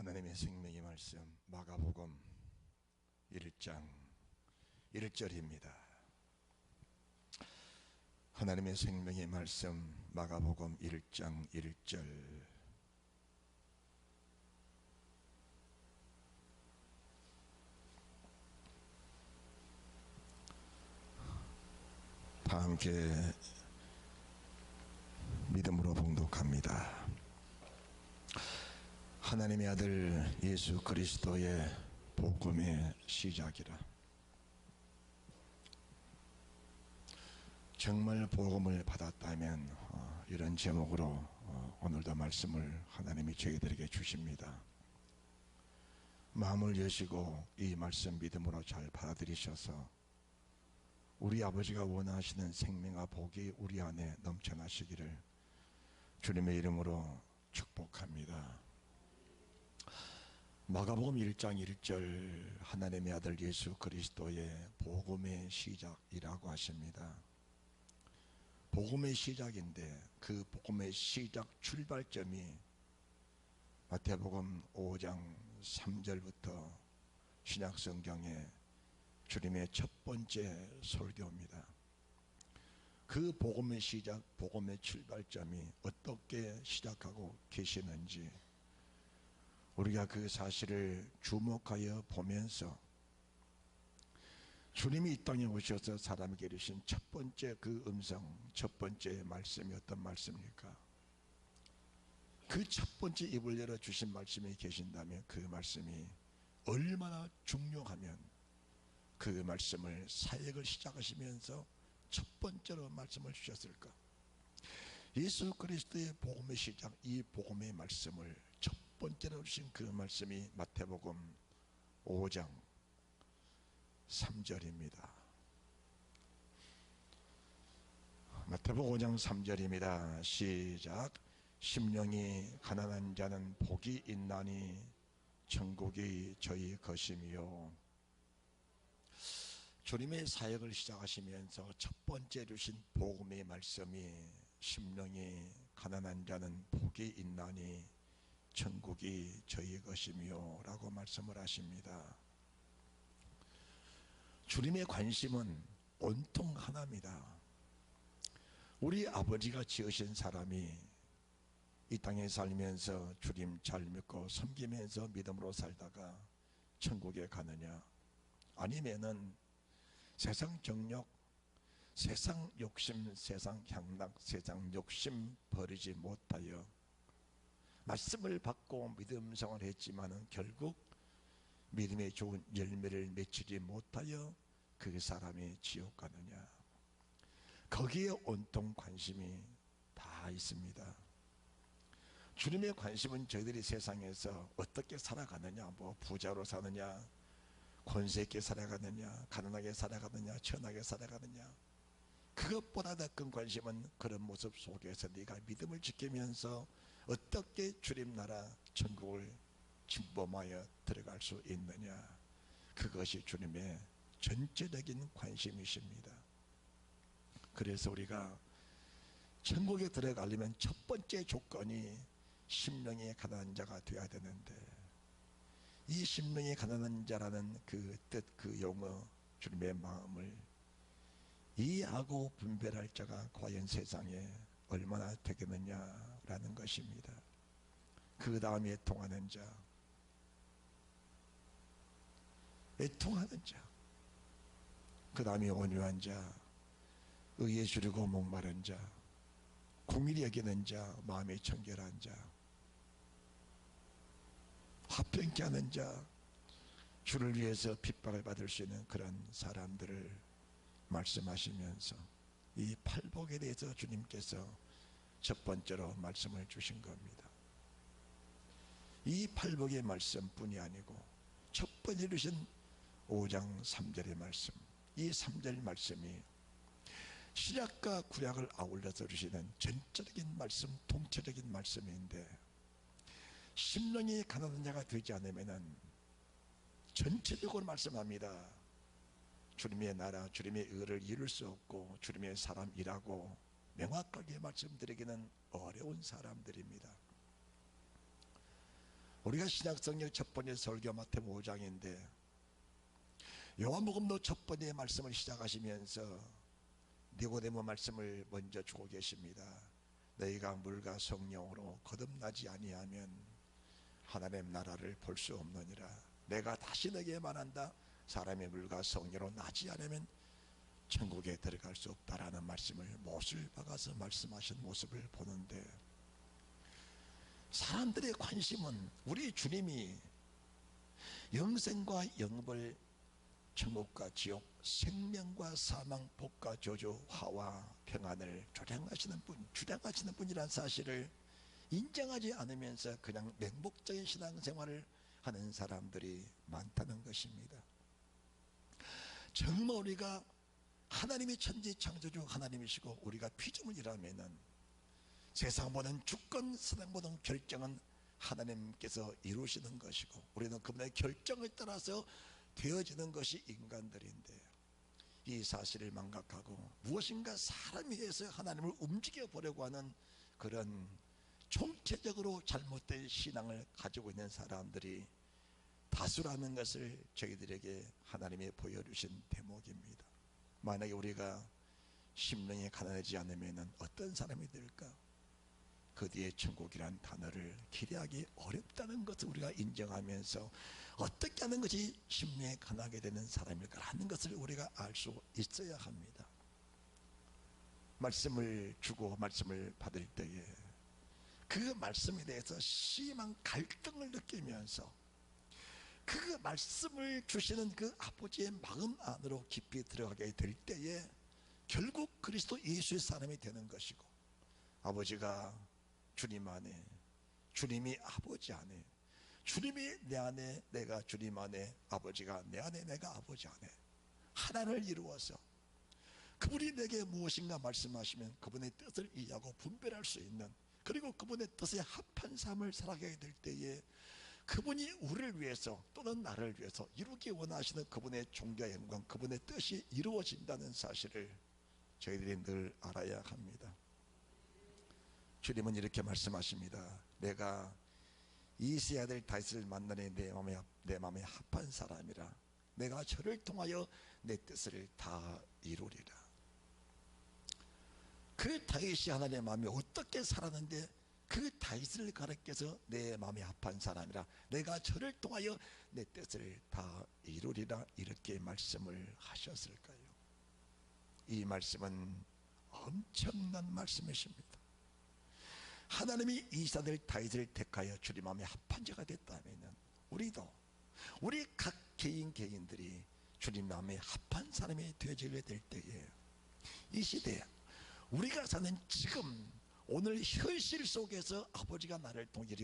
하나님의 생명의 말씀 마가복음 1장 1절입니다. 하나님의 생명의 말씀 마가복음 1장 1절. 다 함께 믿음으로 봉독합니다. 하나님의 아들 예수 그리스도의 복음의 시작이라. 정말 복음을 받았다면 이런 제목으로 오늘도 말씀을 하나님이 저희들에게 주십니다. 마음을 여시고 이 말씀 믿음으로 잘 받아들이셔서 우리 아버지가 원하시는 생명과 복이 우리 안에 넘쳐나시기를 주님의 이름으로 축복합니다. 마가복음 1장 1절 하나님의 아들 예수 그리스도의 복음의 시작이라고 하십니다. 복음의 시작인데 그 복음의 시작 출발점이 마태복음 5장 3절부터 신약성경에 주님의 첫 번째 설교입니다. 그 복음의 시작, 복음의 출발점이 어떻게 시작하고 계시는지 우리가 그 사실을 주목하여 보면서 주님이 이 땅에 오셔서 사람에게 이르신 첫 번째 그 음성, 첫 번째 말씀이 어떤 말씀입니까? 그 첫 번째 입을 열어 주신 말씀이 계신다면 그 말씀이 얼마나 중요하면 그 말씀을 사역을 시작하시면서 첫 번째로 말씀을 주셨을까? 예수 그리스도의 복음의 시작, 이 복음의 말씀을 첫 번째로 주신 그 말씀이 마태복음 5장 3절입니다. 마태복음 5장 3절입니다. 시작. 심령이 가난한 자는 복이 있나니 천국이 저희 것이며. 주님의 사역을 시작하시면서 첫 번째 주신 복음의 말씀이 심령이 가난한 자는 복이 있나니 천국이 저희 것이며 라고 말씀을 하십니다. 주님의 관심은 온통 하나입니다. 우리 아버지가 지으신 사람이 이 땅에 살면서 주님 잘 믿고 섬기면서 믿음으로 살다가 천국에 가느냐, 아니면은 세상 정욕, 세상 욕심, 세상 향락, 세상 욕심 버리지 못하여 말씀을 받고 믿음 생활을 했지만은 결국 믿음의 좋은 열매를 맺지 못하여 그 사람이 지옥 가느냐, 거기에 온통 관심이 다 있습니다. 주님의 관심은 저희들이 세상에서 어떻게 살아가느냐, 뭐 부자로 사느냐, 권세 있게 살아가느냐, 가난하게 살아가느냐, 천하게 살아가느냐, 그것보다 더 큰 관심은 그런 모습 속에서 네가 믿음을 지키면서 어떻게 주님 나라 천국을 침범하여 들어갈 수 있느냐, 그것이 주님의 전체적인 관심이십니다. 그래서 우리가 천국에 들어가려면 첫 번째 조건이 심령이 가난한 자가 되어야 되는데, 이 심령이 가난한 자라는 그 뜻, 그 용어, 주님의 마음을 이해하고 분별할 자가 과연 세상에 얼마나 되겠느냐라는 것입니다. 그 다음에 애통하는 자, 애통하는 자, 그 다음에 온유한 자, 의에 주르고 목마른 자, 공의를 여기는 자, 마음이 청결한 자, 합평케 하는 자, 주를 위해서 핍박을 받을 수 있는 그런 사람들을 말씀하시면서 이 팔복에 대해서 주님께서 첫 번째로 말씀을 주신 겁니다. 이 팔복의 말씀뿐이 아니고 첫 번째 주신 5장 3절의 말씀, 이 3절 말씀이 신약과 구약을 아울러서 주시는 전체적인 말씀, 통째적인 말씀인데, 심령이 가난한 자가 되지 않으면 전체적으로 말씀합니다. 주님의 나라, 주님의 의를 이룰 수 없고 주님의 사람이라고 명확하게 말씀드리기는 어려운 사람들입니다. 우리가 신약성경 첫 번째 설교 마태복음 5장인데 요한복음도 첫 번째 말씀을 시작하시면서 니고데모 말씀을 먼저 주고 계십니다. 너희가 물과 성령으로 거듭나지 아니하면 하나님 나라를 볼 수 없느니라. 내가 다시 너에게 말한다. 사람의 물과 성령으로 나지 않으면 천국에 들어갈 수 없다라는 말씀을 못을 박아서 말씀하신 모습을 보는데, 사람들의 관심은 우리 주님이 영생과 영벌, 천국과 지옥, 생명과 사망, 복과 저주, 화와 평안을 주량하시는 분이라는 사실을 인정하지 않으면서 그냥 맹목적인 신앙생활을 하는 사람들이 많다는 것입니다. 정말 우리가 하나님이 천지 창조주 하나님이시고 우리가 피조물이라면은 세상보다는 주권, 세상보다는 결정은 하나님께서 이루시는 것이고 우리는 그분의 결정을 따라서 되어지는 것이 인간들인데, 이 사실을 망각하고 무엇인가 사람에 의해서 하나님을 움직여 보려고 하는 그런 총체적으로 잘못된 신앙을 가지고 있는 사람들이 다수라는 것을 저희들에게 하나님이 보여주신 대목입니다. 만약에 우리가 심령이 가난하지 않으면 어떤 사람이 될까? 그 뒤에 천국이란 단어를 기대하기 어렵다는 것을 우리가 인정하면서 어떻게 하는 것이 심령이 가난하게 되는 사람일까 하는 것을 우리가 알 수 있어야 합니다. 말씀을 주고 말씀을 받을 때에 그 말씀에 대해서 심한 갈등을 느끼면서 그 말씀을 주시는 그 아버지의 마음 안으로 깊이 들어가게 될 때에 결국 그리스도 예수의 사람이 되는 것이고, 아버지가 주님 안에, 주님이 아버지 안에, 주님이 내 안에, 내가 주님 안에, 아버지가 내 안에, 내가 아버지 안에 하나를 이루어서 그분이 내게 무엇인가 말씀하시면 그분의 뜻을 이해하고 분별할 수 있는, 그리고 그분의 뜻에 합한 삶을 살아가게 될 때에 그분이 우리를 위해서 또는 나를 위해서 이루기 원하시는 그분의 존귀와 영광, 그분의 뜻이 이루어진다는 사실을 저희들이 늘 알아야 합니다. 주님은 이렇게 말씀하십니다. 내가 이새의 아들 다윗을 만나니 내 마음에 합한 사람이라. 내가 저를 통하여 내 뜻을 다 이루리라. 그 다윗이 하나님의 마음에 어떻게 살았는데 그 다윗을 가르쳐서 내 마음에 합한 사람이라. 내가 저를 통하여 내 뜻을 다 이루리라. 이렇게 말씀을 하셨을까요? 이 말씀은 엄청난 말씀이십니다. 하나님이 이사들 다윗을 택하여 주님 마음에 합한 자가 됐다면 우리도, 우리 각 개인들이 주님 마음에 합한 사람이 되어지게 될 때에 이 시대에 우리가 사는 지금 오늘 현실 속에서 아버지가 나를 통해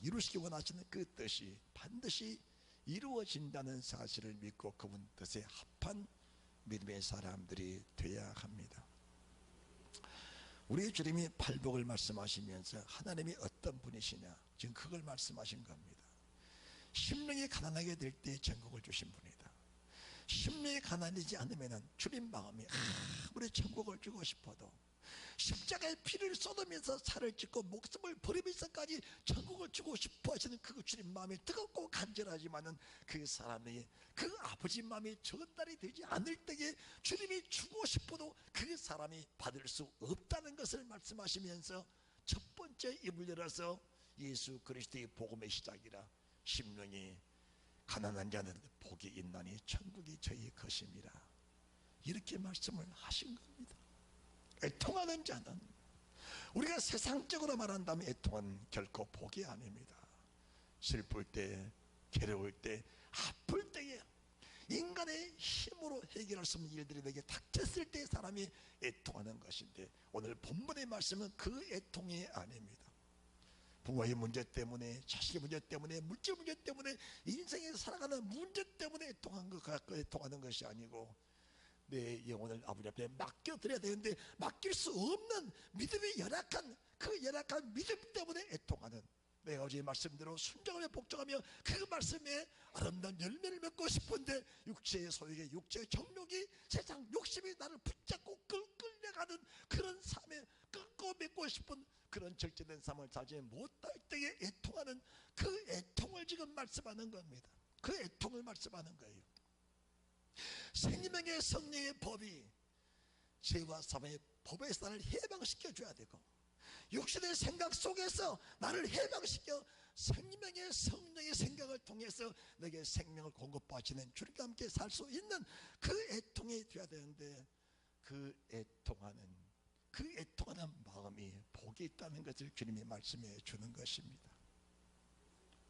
이루시기 원하시는 그 뜻이 반드시 이루어진다는 사실을 믿고 그분 뜻에 합한 믿음의 사람들이 되어야 합니다. 우리 주님이 팔복을 말씀하시면서 하나님이 어떤 분이시냐, 지금 그걸 말씀하신 겁니다. 심령이 가난하게 될 때 천국을 주신 분이다. 심령이 가난하지 않으면 주님 마음이 아무리 천국을 주고 싶어도 십자가에 피를 쏟으면서 살을 찢고 목숨을 버리면서까지 천국을 주고 싶어 하시는 그 주님 마음이 뜨겁고 간절하지만은 그 사람이 그 아버지 마음이 전달이 되지 않을 때에 주님이 주고 싶어도 그 사람이 받을 수 없다는 것을 말씀하시면서 첫 번째 입을 열어서 예수 그리스도의 복음의 시작이라 심령이 가난한 자는 복이 있나니 천국이 저희 것임이라 이렇게 말씀을 하신 겁니다. 애통하는 자는, 우리가 세상적으로 말한다면 애통은 결코 복이 아닙니다. 슬플 때, 괴로울 때, 아플 때에 인간의 힘으로 해결할 수 없는 일들이 내게 닥쳤을 때 사람이 애통하는 것인데, 오늘 본문의 말씀은 그 애통이 아닙니다. 부모의 문제 때문에, 자식의 문제 때문에, 물질 문제 때문에, 인생에서 살아가는 문제 때문에 애통하는 것이 아니고 내 영혼을 아버지 앞에 맡겨드려야 되는데 맡길 수 없는 믿음이 열악한 그 열악한 믿음 때문에 애통하는, 내가 어제 말씀대로 순종하며 복종하며 그 말씀에 아름다운 열매를 맺고 싶은데 육체의 소욕에 육체의 정욕이 세상 욕심이 나를 붙잡고 끌려가는 그런 삶에 끊고 맺고 싶은 그런 절제된 삶을 살지 못할 때에 애통하는 그 애통 애통을 지금 말씀하는 겁니다. 그 애통을 말씀하는 거예요. 생명의 성령의 법이 죄와 사망의 법에서 나를 해방시켜 줘야 되고, 육신의 생각 속에서 나를 해방시켜 생명의 성령의 생각을 통해서 내게 생명을 공급하시는 주님과 함께 살 수 있는 그 애통이 되어야 되는데, 그 애통하는 마음이 복이 있다는 것을 주님이 말씀해 주는 것입니다.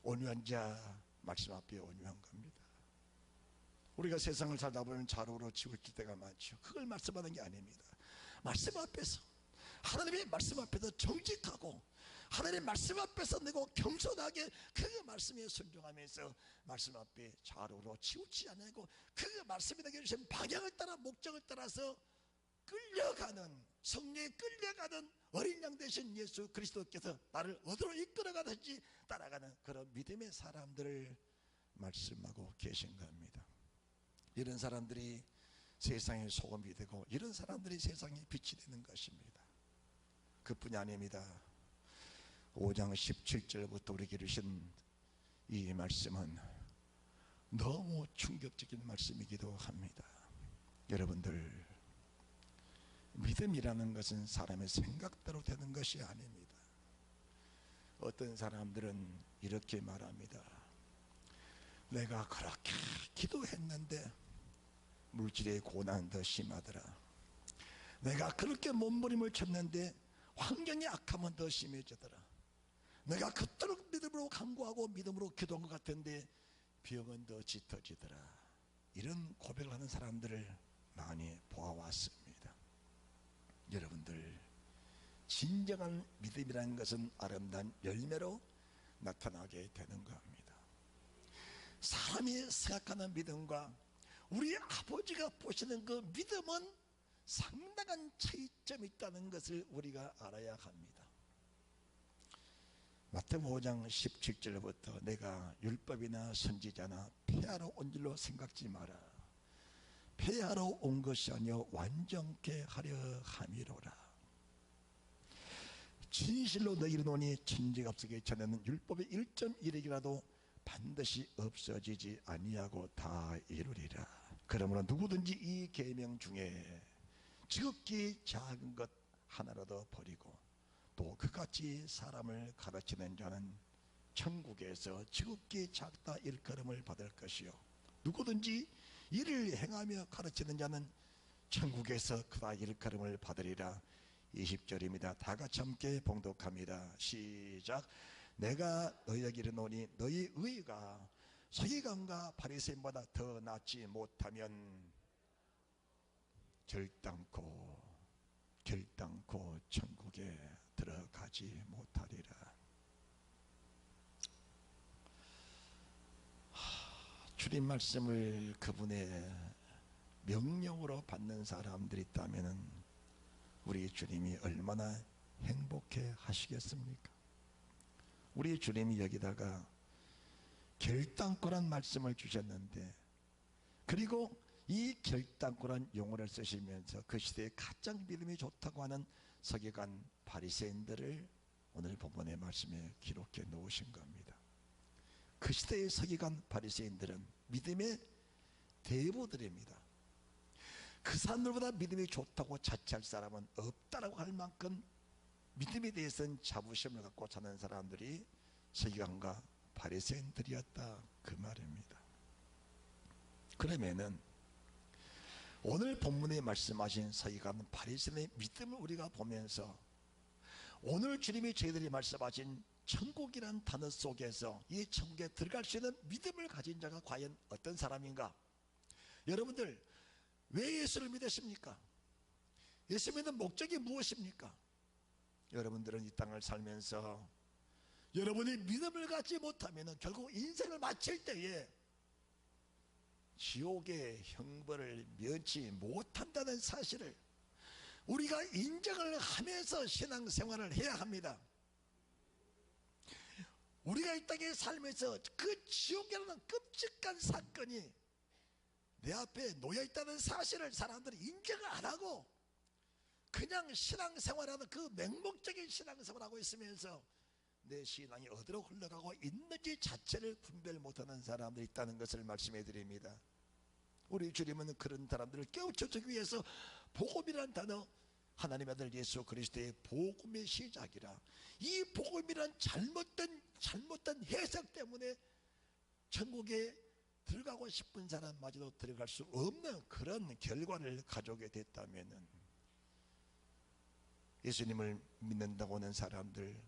온유한 자, 말씀 앞에 온유한 겁니다. 우리가 세상을 살다 보면 좌로로 치우칠 때가 많죠. 그걸 말씀하는 게 아닙니다. 말씀 앞에서, 하나님의 말씀 앞에서 정직하고 하나님의 말씀 앞에서 내고 겸손하게 그 말씀에 순종하면서 말씀 앞에 좌로로 치우치지 않고 그 말씀이 내게 주신 방향을 따라 목적을 따라서 끌려가는, 성령에 끌려가는 어린 양 되신 예수 그리스도께서 나를 어디로 이끌어가든지 따라가는 그런 믿음의 사람들을 말씀하고 계신 겁니다. 이런 사람들이 세상의 소금이 되고, 이런 사람들이 세상의 빛이 되는 것입니다. 그뿐이 아닙니다. 5장 17절부터 우리에게 주신 이 말씀은 너무 충격적인 말씀이기도 합니다. 여러분들, 믿음이라는 것은 사람의 생각대로 되는 것이 아닙니다. 어떤 사람들은 이렇게 말합니다. 내가 그렇게 기도했는데 물질의 고난은 더 심하더라. 내가 그렇게 몸부림을 쳤는데 환경이 악하면 더 심해지더라. 내가 그토록 믿음으로 간구하고 믿음으로 기도한 것 같은데 병은 더 짙어지더라. 이런 고백을 하는 사람들을 많이 보아왔습니다. 여러분들, 진정한 믿음이라는 것은 아름다운 열매로 나타나게 되는 겁니다. 사람이 생각하는 믿음과 우리 아버지가 보시는 그 믿음은 상당한 차이점이 있다는 것을 우리가 알아야 합니다. 마태복음 5장 17절부터 내가 율법이나 선지자나 폐하러 온 줄로 생각지 마라. 폐하러 온 것이 아니요 완전케 하려 함이로라. 진실로 너희를 이르노니 천지갑석에 전에는 율법의 1.1핵이라도 반드시 없어지지 아니하고 다 이루리라. 그러므로 누구든지 이 계명 중에 지극히 작은 것 하나라도 버리고 또 그같이 사람을 가르치는 자는 천국에서 지극히 작다 일컬음을 받을 것이요 누구든지 이를 행하며 가르치는 자는 천국에서 크다 일컬음을 받으리라. 20절입니다. 다 같이 함께 봉독합니다. 시작. 내가 너희에게 이르노니 너희 의가 서기관과 바리새인보다 더 낫지 못하면 결단코 천국에 들어가지 못하리라. 주님 말씀을 그분의 명령으로 받는 사람들이 있다면 우리 주님이 얼마나 행복해 하시겠습니까? 우리 주님이 여기다가 결단코란 말씀을 주셨는데, 그리고 이 결단코란 용어를 쓰시면서 그 시대에 가장 믿음이 좋다고 하는 서기관 바리새인들을 오늘 본문의 말씀에 기록해 놓으신 겁니다. 그 시대의 서기관 바리새인들은 믿음의 대부들입니다. 그 사람들보다 믿음이 좋다고 자처할 사람은 없다라고 할 만큼 믿음에 대해서는 자부심을 갖고 사는 사람들이 서기관과 바리새인들이었다, 그 말입니다. 그러면은 오늘 본문에 말씀하신 서기관 바리새인의 믿음을 우리가 보면서 오늘 주님이 저희들이 말씀하신 천국이라는 단어 속에서 이 천국에 들어갈 수 있는 믿음을 가진 자가 과연 어떤 사람인가? 여러분들, 왜 예수를 믿으십니까? 예수 믿는 목적이 무엇입니까? 여러분들은 이 땅을 살면서 여러분이 믿음을 갖지 못하면 결국 인생을 마칠 때에 지옥의 형벌을 면치 못한다는 사실을 우리가 인정을 하면서 신앙생활을 해야 합니다. 우리가 이 땅에 살면서 그 지옥이라는 끔찍한 사건이 내 앞에 놓여있다는 사실을 사람들이 인정을 안 하고 그냥 신앙생활하는 그 맹목적인 신앙생활을 하고 있으면서 내 신앙이 어디로 흘러가고 있는지 자체를 분별 못하는 사람들이 있다는 것을 말씀해 드립니다. 우리 주님은 그런 사람들을 깨우쳐주기 위해서 복음이란 단어, 하나님의 아들 예수 그리스도의 복음의 시작이라, 이 복음이란 잘못된 해석 때문에 천국에 들어가고 싶은 사람마저도 들어갈 수 없는 그런 결과를 가져오게 됐다면, 예수님을 믿는다고 하는 사람들,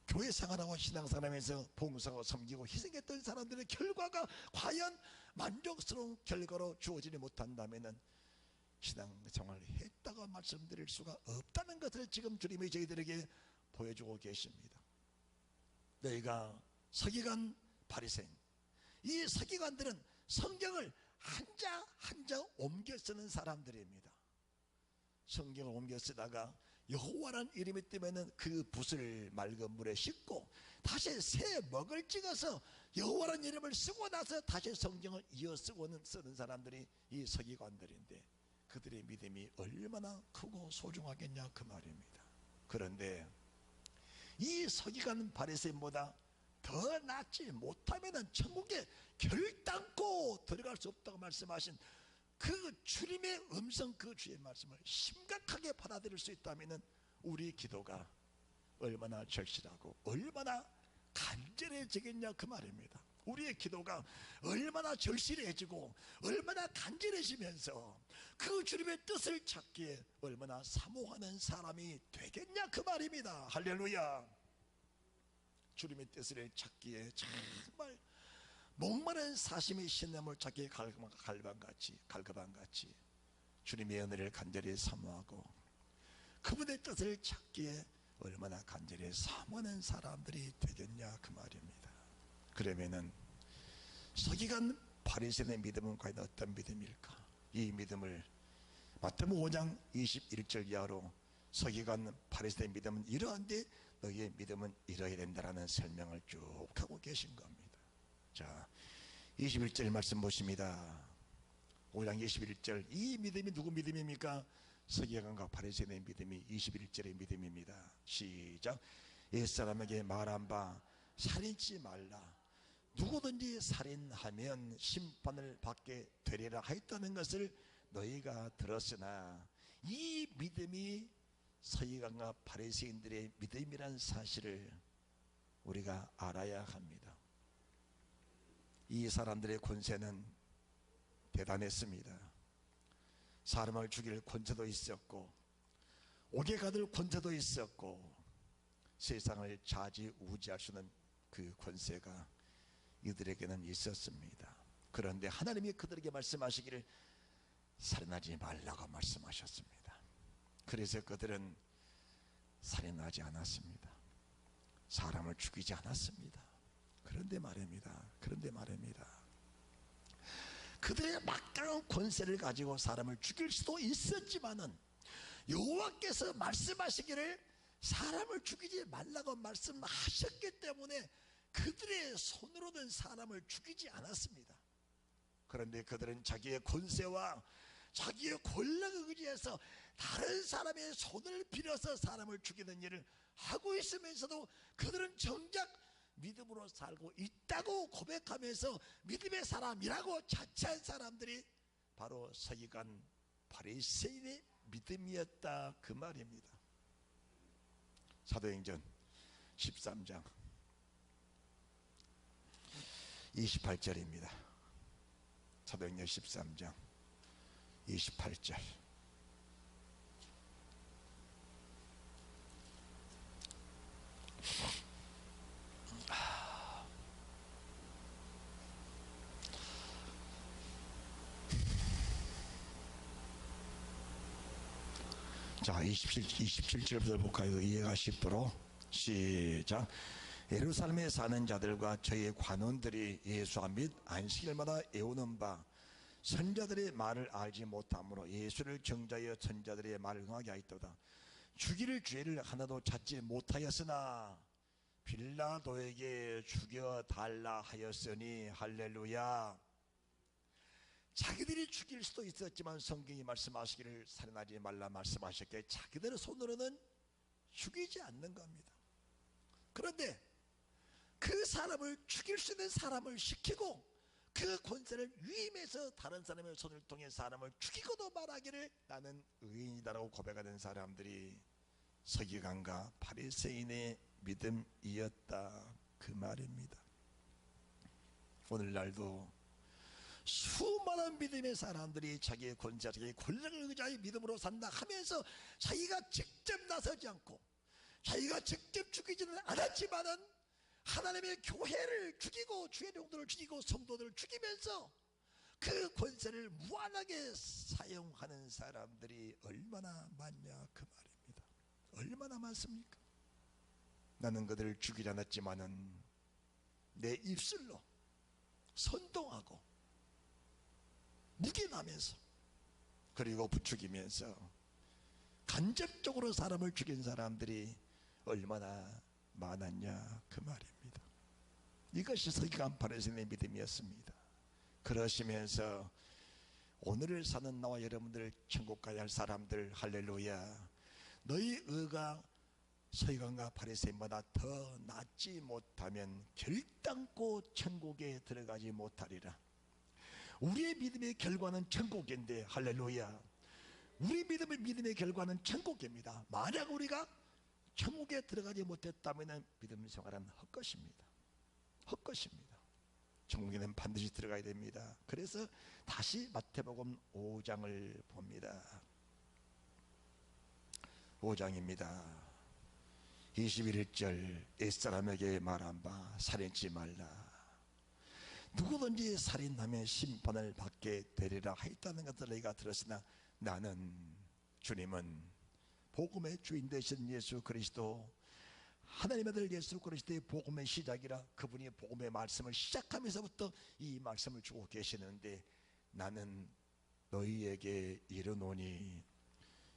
교회 생활하고 신앙생활하면서 봉사하고 섬기고 희생했던 사람들의 결과가 과연 만족스러운 결과로 주어지지 못한다면 신앙생활을 했다고 말씀드릴 수가 없다는 것을 지금 주님이 저희들에게 보여주고 계십니다. 너희가 서기관 바리새인, 이 서기관들은 성경을 한자 한자 옮겨 쓰는 사람들입니다. 성경을 옮겨 쓰다가 여호와라는 이름이 뜨면은 그 붓을 맑은 물에 씻고 다시 새 먹을 찍어서 여호와라는 이름을 쓰고 나서 다시 성경을 이어 쓰는 사람들이 이 서기관들인데, 그들의 믿음이 얼마나 크고 소중하겠냐 그 말입니다. 그런데 이 서기관 바리새인보다 더 낫지 못하면은 천국에 결단코 들어갈 수 없다고 말씀하신 그 주님의 음성, 그 주의 말씀을 심각하게 받아들일 수 있다면 우리 기도가 얼마나 절실하고 얼마나 간절해지겠냐 그 말입니다. 우리의 기도가 얼마나 절실해지고 얼마나 간절해지면서 그 주님의 뜻을 찾기에 얼마나 사모하는 사람이 되겠냐 그 말입니다. 할렐루야. 주님의 뜻을 찾기에 정말 목마른 사심의 신념을 찾기에 갈급한같이 주님의 은혜를 간절히 사모하고 그분의 뜻을 찾기에 얼마나 간절히 사모하는 사람들이 되겠냐 그 말입니다. 그러면은 서기관 바리새인의 믿음은 과연 어떤 믿음일까? 이 믿음을 마태복음 5장 21절 이하로 서기관 바리새인의 믿음은 이러한데 너희의 믿음은 이러해야 된다라는 설명을 쭉 하고 계신 겁니다. 자, 21절 말씀 보십니다. 5장 21절, 이 믿음이 누구 믿음입니까? 서기관과 바리새인의 믿음이 21절의 믿음입니다. 시작. 옛사람에게 말한 바 살인치 말라, 누구든지 살인하면 심판을 받게 되리라 하였다는 것을 너희가 들었으나, 이 믿음이 서기관과 바리새인들의 믿음이란 사실을 우리가 알아야 합니다. 이 사람들의 권세는 대단했습니다. 사람을 죽일 권세도 있었고 옥에 가둘 권세도 있었고 세상을 좌지우지할 수 있는 그 권세가 이들에게는 있었습니다. 그런데 하나님이 그들에게 말씀하시기를 살인하지 말라고 말씀하셨습니다. 그래서 그들은 살인하지 않았습니다. 사람을 죽이지 않았습니다. 그런데 말입니다. 그들의 막강한 권세를 가지고 사람을 죽일 수도 있었지만은 여호와께서 말씀하시기를 사람을 죽이지 말라고 말씀하셨기 때문에 그들의 손으로는 사람을 죽이지 않았습니다. 그런데 그들은 자기의 권세와 자기의 권력을 의지해서 다른 사람의 손을 빌어서 사람을 죽이는 일을 하고 있으면서도 그들은 정작 믿음으로 살고 있다고 고백하면서 믿음의 사람이라고 자처한 사람들이 바로 서기관 바리새인의 믿음이었다 그 말입니다. 사도행전 13장 28절입니다. 사도행전 13장 28절. 자, 27절부터 볼까요? 이해가 쉽도록. 시작. 예루살렘에 사는 자들과 저희 관원들이 예수와 및 안식일마다 애우는 바 선자들의 말을 알지 못함으로 예수를 정죄하여 선자들의 말을 응하게 하였도다. 죽일 죄를 하나도 찾지 못하였으나 빌라도에게 죽여달라 하였으니. 할렐루야. 자기들이 죽일 수도 있었지만 성경이 말씀하시기를 살인하지 말라 말씀하셨기에 자기들의 손으로는 죽이지 않는 겁니다. 그런데 그 사람을 죽일 수 있는 사람을 시키고 그 권세를 위임해서 다른 사람의 손을 통해 사람을 죽이고도 말하기를 나는 의인이다라고 고백하는 사람들이 서기관과 바리새인의 믿음이었다, 그 말입니다. 오늘날도 수많은 믿음의 사람들이 자기의 권세, 자기의 권력을 의지하여 믿음으로 산다 하면서 자기가 직접 나서지 않고 자기가 직접 죽이지는 않았지만은 하나님의 교회를 죽이고 주의 종들을 죽이고 성도들을 죽이면서 그 권세를 무한하게 사용하는 사람들이 얼마나 많냐, 그 말입니다. 얼마나 많습니까? 나는 그들을 죽이지 않았지만은 내 입술로 선동하고 묵인하면서 그리고 부추기면서 간접적으로 사람을 죽인 사람들이 얼마나 많았냐, 그 말입니다. 이것이 서기관 바리새인의 믿음이었습니다. 그러시면서 오늘을 사는 나와 여러분들, 천국 가야 할 사람들, 할렐루야, 너희 의가 서기관과 바리새인보다 더 낫지 못하면 결단코 천국에 들어가지 못하리라. 우리의 믿음의 결과는 천국인데, 할렐루야, 우리 믿음의 결과는 천국입니다. 만약 우리가 천국에 들어가지 못했다면 믿음 생활은 헛것입니다. 헛것입니다. 천국에는 반드시 들어가야 됩니다. 그래서 다시 마태복음 5장을 봅니다. 5장입니다 21절, 옛사람에게 말한 바 살인치 말라. 누구든지 살인하면 심판을 받게 되리라 하였다는 것을 너희가 들었으나 나는, 주님은 복음의 주인 되신 예수 그리스도, 하나님의 아들 예수 그리스도의 복음의 시작이라, 그분이 복음의 말씀을 시작하면서부터 이 말씀을 주고 계시는데, 나는 너희에게 이르노니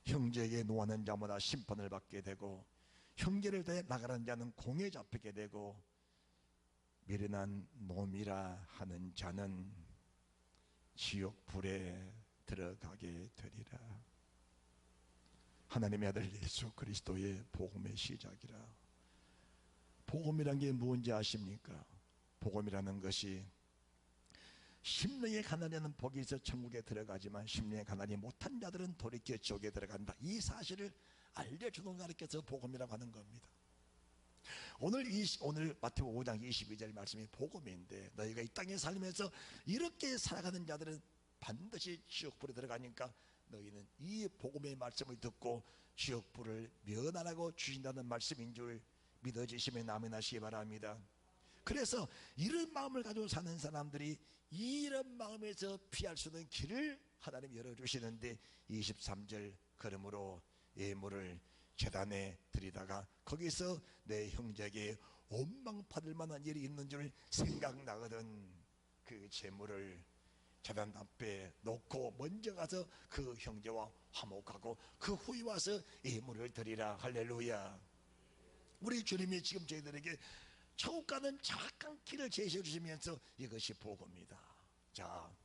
형제에게 노하는 자마다 심판을 받게 되고 형제를 대해 나가는 자는 공에 잡히게 되고 미련한 놈이라 하는 자는 지옥 불에 들어가게 되리라. 하나님의 아들 예수 그리스도의 복음의 시작이라. 복음이란 게 뭔지 아십니까? 복음이라는 것이 심령에 가난하는 복이 있어 천국에 들어가지만 심령에 가난이 못한 자들은 돌이켜 지옥에 들어간다. 이 사실을 알려주는 가르쳐서 복음이라고 하는 겁니다. 오늘 마태복음 5장 22절 말씀이 복음인데, 너희가 이 땅에 살면서 이렇게 살아가는 자들은 반드시 지옥불에 들어가니까 너희는 이 복음의 말씀을 듣고 지옥불을 면하라고 주신다는 말씀인 줄 믿어주시면 아멘 하시기 바랍니다. 그래서 이런 마음을 가지고 사는 사람들이 이런 마음에서 피할 수 있는 길을 하나님 열어주시는데, 23절, 그러므로 예물을 제단에 드리다가 거기서 내 형제에게 원망받을 만한 일이 있는 줄 생각나거든 그 제물을 제단 앞에 놓고 먼저 가서 그 형제와 화목하고 그 후에 와서 예물을 드리라. 할렐루야. 우리 주님이 지금 저희들에게 천국 가는 정확한 길을 제시해 주시면서 이것이 복음이다. 자,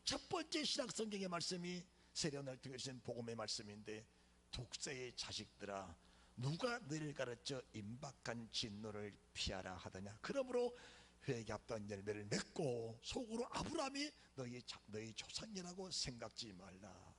첫 번째 신약 성경의 말씀이 세례요한을 통해 주신 복음의 말씀인데, 독사의 자식들아 누가 너희를 가르쳐 임박한 진노를 피하라 하더냐. 그러므로 회개 합당한 열매를 맺고 속으로 아브라함이 너희 조상이라고 생각지 말라.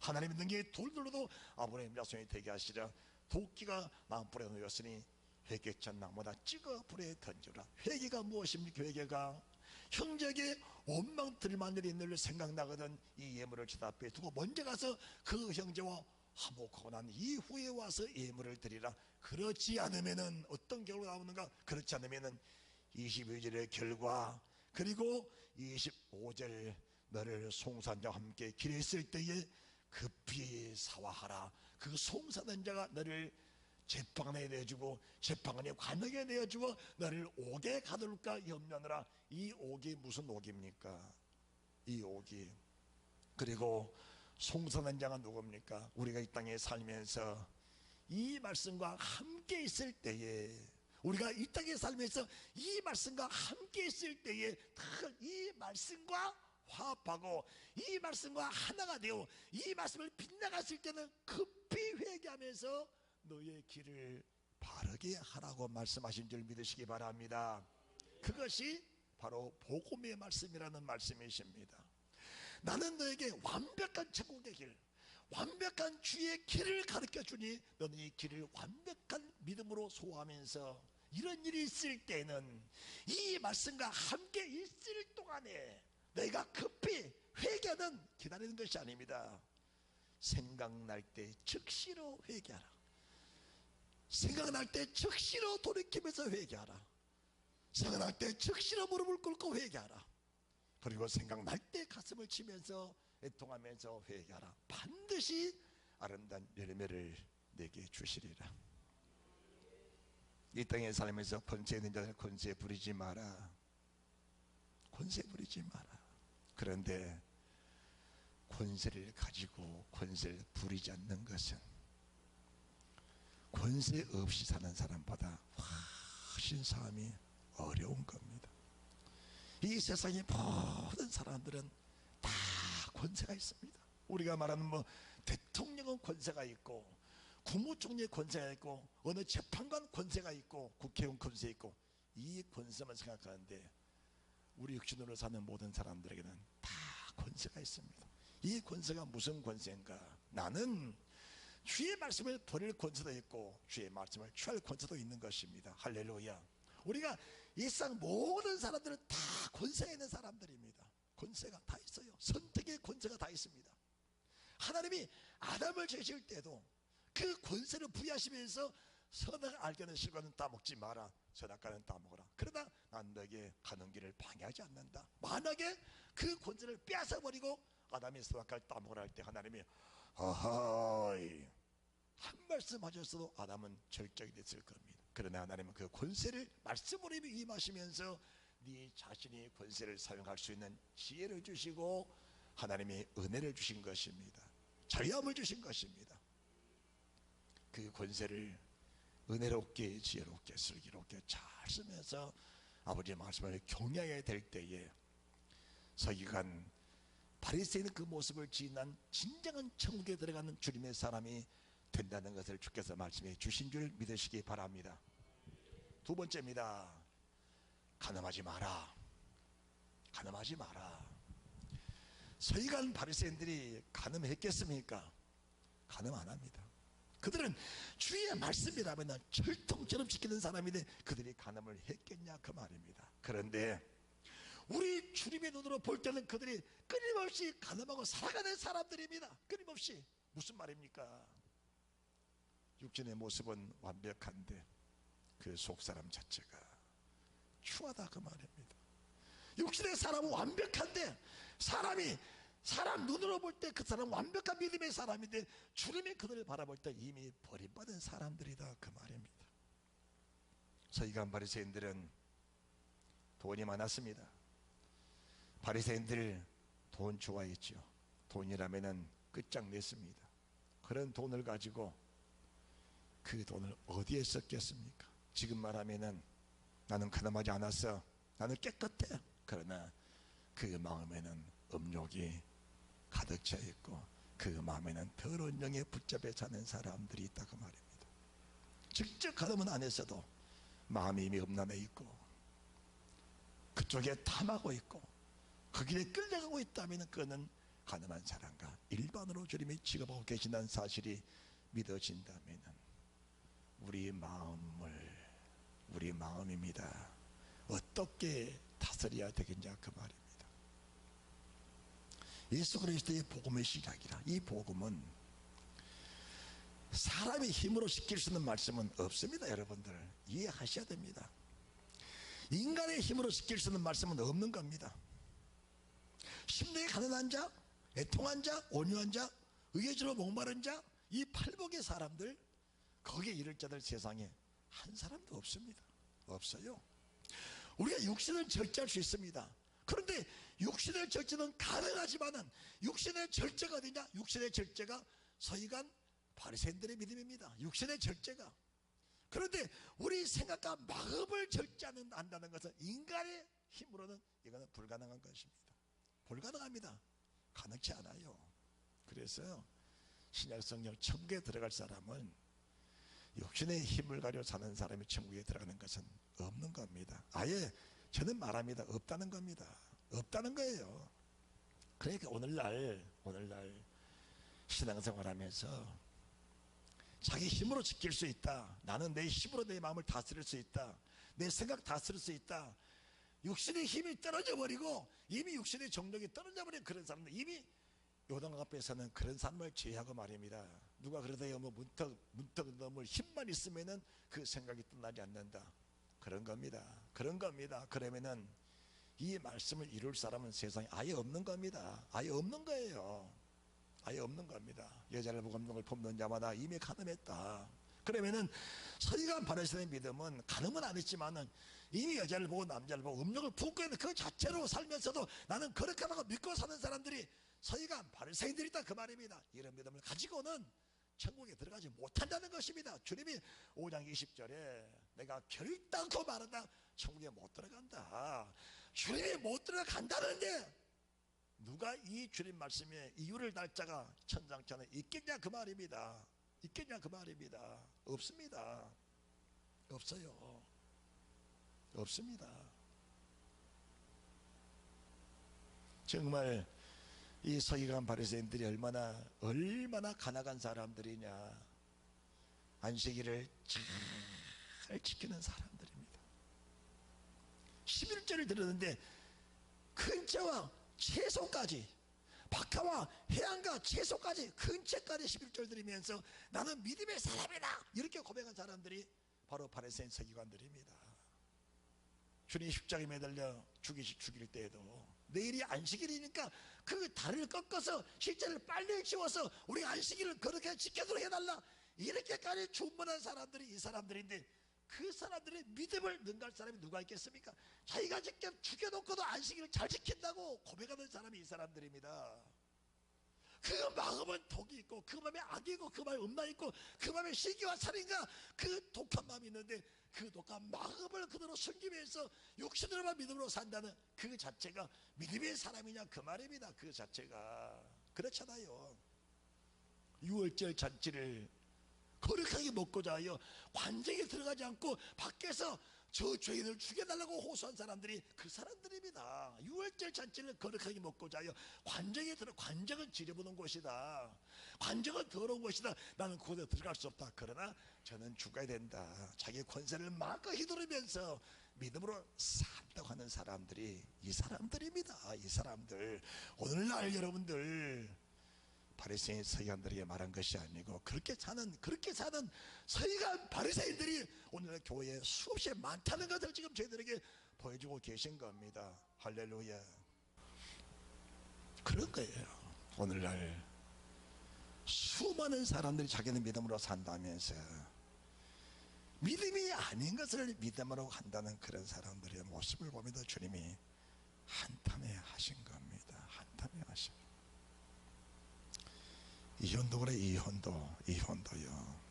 하나님의 능력이 돌들로도 아브라함의 자손이 되게 하시라. 도끼가 나무불에 놓였으니 회개찬 나무다 찍어 불에 던져라. 회개가 무엇입니까? 회개가 형제에게 원망 들만 일이 있는 일 생각나거든 이 예물을 제단 앞에 두고 먼저 가서 그 형제와 화목하고 난 이후에 와서 예물을 드리라. 그렇지 않으면은 어떤 결과가 나오는가? 그렇지 않으면은 22절의 결과, 그리고 25절, 너를 송산자와 함께 길에 있을 때에 급히 사와하라. 그 송사된 자가 너를 재판에 내주고 재판에 관하게 내어주어 너를 옥에 가둘까 염려하느라. 이 옥이 무슨 옥입니까? 이 옥이, 그리고 송사된 자가 누굽니까? 우리가 이 땅에 살면서 이 말씀과 함께 있을 때에, 우리가 이 땅에 살면서 이 말씀과 함께 있을 때에 이 말씀과 화합하고 이 말씀과 하나가 되어 이 말씀을 빗나갔을 때는 급히 회개하면서 너의 길을 바르게 하라고 말씀하신 줄 믿으시기 바랍니다. 그것이 바로 복음의 말씀이라는 말씀이십니다. 나는 너에게 완벽한 천국의 길, 완벽한 주의 길을 가르쳐 주니 너는 이 길을 완벽한 믿음으로 소화하면서 이런 일이 있을 때는 이 말씀과 함께 있을 동안에 너희가 급히 회개하는 기다리는 것이 아닙니다. 생각날 때 즉시로 회개하라. 생각날 때 즉시로 돌이키면서 회개하라. 생각날 때 즉시로 무릎을 꿇고 회개하라. 그리고 생각날 때 가슴을 치면서 애통하면서 회개하라. 반드시 아름다운 열매를 내게 주시리라. 이 땅에 살면서 권세 있는 자들 권세 부리지 마라. 권세 부리지 마라. 그런데 권세를 가지고 권세를 부리지 않는 것은 권세 없이 사는 사람보다 훨씬 삶이 어려운 겁니다. 이 세상의 모든 사람들은 다 권세가 있습니다. 우리가 말하는 대통령은 권세가 있고, 국무총리의 권세가 있고, 어느 재판관 권세가 있고, 국회의원 권세 있고, 이 권세만 생각하는데 우리 육신으로 사는 모든 사람들에게는 다 권세가 있습니다. 이 권세가 무슨 권세인가? 나는 주의 말씀을 버릴 권세도 있고 주의 말씀을 취할 권세도 있는 것입니다. 할렐루야. 우리가 이 세상 모든 사람들은 다 권세가 있는 사람들입니다. 권세가 다 있어요. 선택의 권세가 다 있습니다. 하나님이 아담을 지으실 때도 그 권세를 부여하시면서 선악을 알게는 실과는 따먹지 마라, 선악과는 따먹어라. 그러나 난 너에게 가는 길을 방해하지 않는다. 만약에 그 권세를 빼앗아버리고 아담이 선악과를 따먹으라 할 때 하나님이 어허이 한 말씀 하셨어도 아담은 절정이 됐을 겁니다. 그러나 하나님은 그 권세를 말씀으로 임하시면서 네 자신이 권세를 사용할 수 있는 지혜를 주시고 하나님이 은혜를 주신 것입니다. 자유함을 주신 것입니다. 그 권세를 은혜롭게 지혜롭게 슬기롭게 잘 쓰면서 아버지의 말씀을 경외해야 될 때에 서기관 바리새인의 그 모습을 지난 진정한 천국에 들어가는 주님의 사람이 된다는 것을 주께서 말씀해 주신 줄 믿으시기 바랍니다. 두 번째입니다. 간음하지 마라. 간음하지 마라. 서기관 바리새인들이 간음했겠습니까? 간음 안 합니다. 그들은 주의 말씀이라면 철통처럼 지키는 사람인데 그들이 간음을 했겠냐 그 말입니다. 그런데 우리 주님의 눈으로 볼 때는 그들이 끊임없이 간음하고 살아가는 사람들입니다. 끊임없이. 무슨 말입니까? 육신의 모습은 완벽한데 그 속사람 자체가 추하다 그 말입니다. 육신의 사람은 완벽한데 사람 눈으로 볼 때 그 사람은 완벽한 믿음의 사람인데 주님이 그들을 바라볼 때 이미 버림받은 사람들이다 그 말입니다. 서기관 바리새인들은 돈이 많았습니다. 바리새인들 돈 좋아했죠. 돈이라면은 끝장냈습니다. 그런 돈을 가지고 그 돈을 어디에 썼겠습니까? 지금 말하면은 나는 가늠하지 않았어, 나는 깨끗해. 그러나 그 마음에는 음욕이 가득 차 있고 그 마음에는 더러운 영에 붙잡혀 사는 사람들이 있다고 말입니다. 직접 가늠은 안 했어도 마음이 이미 음란해 있고 그쪽에 탐하고 있고 그 길에 끌려가고 있다면 그는 가늠한 사람과 일반으로 주님이 취급하고 계신다는 사실이 믿어진다면 우리 마음입니다. 어떻게 다스려야 되겠냐 그 말입니다. 예수 그리스도의 복음의 시작이라. 이 복음은 사람의 힘으로 시킬 수 있는 말씀은 없습니다. 여러분들 이해하셔야 됩니다. 인간의 힘으로 시킬 수 있는 말씀은 없는 겁니다. 심령이 가난한 자, 애통한 자, 온유한 자, 의외주로 목마른 자, 이 팔복의 사람들, 거기에 이를 자들 세상에 한 사람도 없습니다. 없어요. 우리가 육신을 절제할 수 있습니다. 그런데 육신의 절제는 가능하지만은 육신의 절제가 어디냐? 육신의 절제가 서기관 바리새인들의 믿음입니다. 육신의 절제가. 그런데 우리 생각과 마음을 절제한다는 것은 인간의 힘으로는 이거는 불가능한 것입니다. 불가능합니다. 가능치 않아요. 그래서 신약 성경 천국에 들어갈 사람은 육신의 힘을 가지고 사는 사람이 천국에 들어가는 것은 없는 겁니다. 아예 저는 말합니다. 없다는 겁니다. 없다는 거예요. 그러니까 오늘날 신앙생활하면서 자기 힘으로 지킬 수 있다. 나는 내 힘으로 내 마음을 다스릴 수 있다. 내 생각 다스릴 수 있다. 육신의 힘이 떨어져 버리고 이미 육신의 정력이 떨어져 버린 그런 사람들, 이미 요단 앞에서는 그런 사람을 제외하고 말입니다. 누가 그러다요 뭐 문턱 넘을 힘만 있으면은 그 생각이 떠나지 않는다. 그런 겁니다. 그런 겁니다. 그러면은 이 말씀을 이룰 사람은 세상에 아예 없는 겁니다. 아예 없는 거예요. 아예 없는 겁니다. 여자를 보고 음욕을 품는 자마다 이미 간음했다. 그러면은 서기관 바리새인의 믿음은 간음은 안 했지만은 이미 여자를 보고 남자를 보고 음욕을 품고 있는 그 자체로 살면서도 나는 거룩하다고 믿고 사는 사람들이 서기관 바리새인들이다 그 말입니다. 이런 믿음을 가지고는 천국에 들어가지 못한다는 것입니다. 주님이 5장 20절에 내가 결단코 말한다. 천국에 못 들어간다. 주님이 못 들어간다는데 누가 이 주님 말씀에 이유를 달 자가 천상천에 있겠냐 그 말입니다. 있겠냐 그 말입니다. 없습니다. 없어요. 없습니다. 정말 이 서기관 바리새인들이 얼마나 가난한 사람들이냐. 안식일을 잘 지키는 사람들입니다. 11절을 들었는데 근처와 채소까지, 박하와 해안과 채소까지, 근처까지 11절 드리면서 나는 믿음의 사람이다 이렇게 고백한 사람들이 바로 바리새인 서기관들입니다. 주님 십자가에 매달려 죽일 때에도 내일이 안식일이니까 그 다리를 꺾어서 십자를 빨리 치워서 우리 안식일을 그렇게 지켜도록 해달라 이렇게까지 주문한 사람들이 이 사람들인데, 그 사람들의 믿음을 능가할 사람이 누가 있겠습니까? 자기가 직접 죽여놓고도 안식일을 잘 지킨다고 고백하는 사람이 이 사람들입니다. 그 마음은 독이 있고 그 마음에 악이 있고 그 마음에 음란이 있고 그 마음에 시기와 살인과 그 독한 마음이 있는데 그 독한 마음을 그대로 숨기면서 육신으로만 믿음으로 산다는 그 자체가 믿음의 사람이냐 그 말입니다. 그 자체가 그렇잖아요. 유월절 잔치를 거룩하게 먹고자 하여 관정에 들어가지 않고 밖에서 저 죄인을 죽여달라고 호소한 사람들이 그 사람들입니다. 유월절 잔치를 거룩하게 먹고자 하여 관정은 지려보는 곳이다. 관정은 더러운 곳이다. 나는 그곳에 들어갈 수 없다. 그러나 저는 죽어야 된다. 자기의 권세를 마음껏 휘두르면서 믿음으로 산다고 하는 사람들이 이 사람들입니다. 이 사람들. 오늘날 여러분들 바리새인 서기관들에게 말한 것이 아니고 그렇게 사는 서기관 바리새인들이 오늘 교회에 수없이 많다는 것을 지금 저희들에게 보여주고 계신 겁니다. 할렐루야. 그런 거예요. 오늘날 수많은 사람들이 자기는 믿음으로 산다면서 믿음이 아닌 것을 믿음으로 한다는 그런 사람들의 모습을 보면서 주님이 한탄해 하신 겁니다. 한탄해 하신. 이혼도 그래. 이혼도요.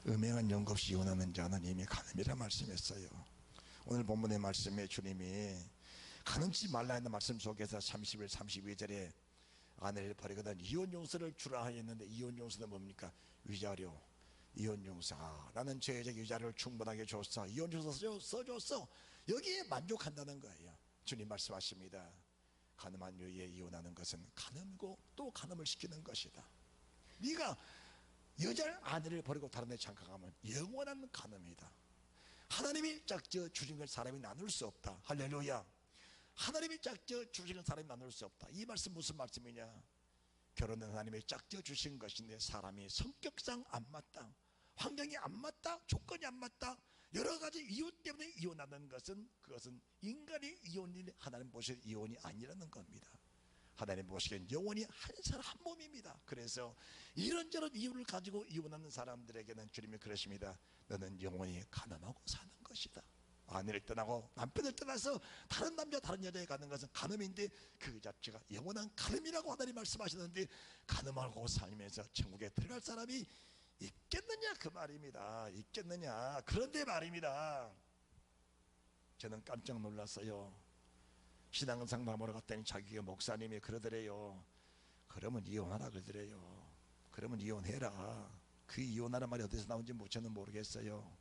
음행한 영겁 없이 이혼하는 자는 이미 간음이라 말씀했어요. 오늘 본문의 말씀에 주님이 간음치 말라 했는 말씀 속에서 31, 32절에 아내를 버리거든 이혼 용서를 주라 하였는데, 이혼 용서는 뭡니까? 위자료. 이혼 용서. 나는 죄적 위자료를 충분하게 줬어. 이혼 용서 써줬어. 여기에 만족한다는 거예요. 주님 말씀하십니다. 간음한 여인에 이혼하는 것은 간음이고 또 간음을 시키는 것이다. 네가 여자를 아내를 버리고 다른 데 장가가면 영원한 간음이다. 하나님이 짝지어 주신 걸 사람이 나눌 수 없다. 할렐루야. 하나님이 짝지어 주신 걸 사람이 나눌 수 없다. 이 말씀 무슨 말씀이냐? 결혼은 하나님이 짝지어 주신 것인데 사람이 성격상 안 맞다, 환경이 안 맞다, 조건이 안 맞다, 여러 가지 이유 때문에 이혼하는 것은 그것은 인간이 이혼이 하나님 보시기엔 이혼이 아니라는 겁니다. 하나님 보시기엔 영원히 한 사람 한 몸입니다. 그래서 이런저런 이유를 가지고 이혼하는 사람들에게는 주님이 그러십니다. 너는 영원히 가늠하고 사는 것이다. 아내를 떠나고 남편을 떠나서 다른 남자 다른 여자에 가는 것은 간음인데 그 자체가 영원한 간음이라고 하나님 말씀하시는데, 간음하고 살면서 천국에 들어갈 사람이 있겠느냐 그 말입니다. 있겠느냐. 그런데 말입니다, 저는 깜짝 놀랐어요. 신앙상 담으러 갔더니 자기가 목사님이 그러더래요. 그러면 이혼하라 그러더래요. 그러면 이혼해라. 그 이혼하는 말이 어디서 나온지 저는 모르겠어요.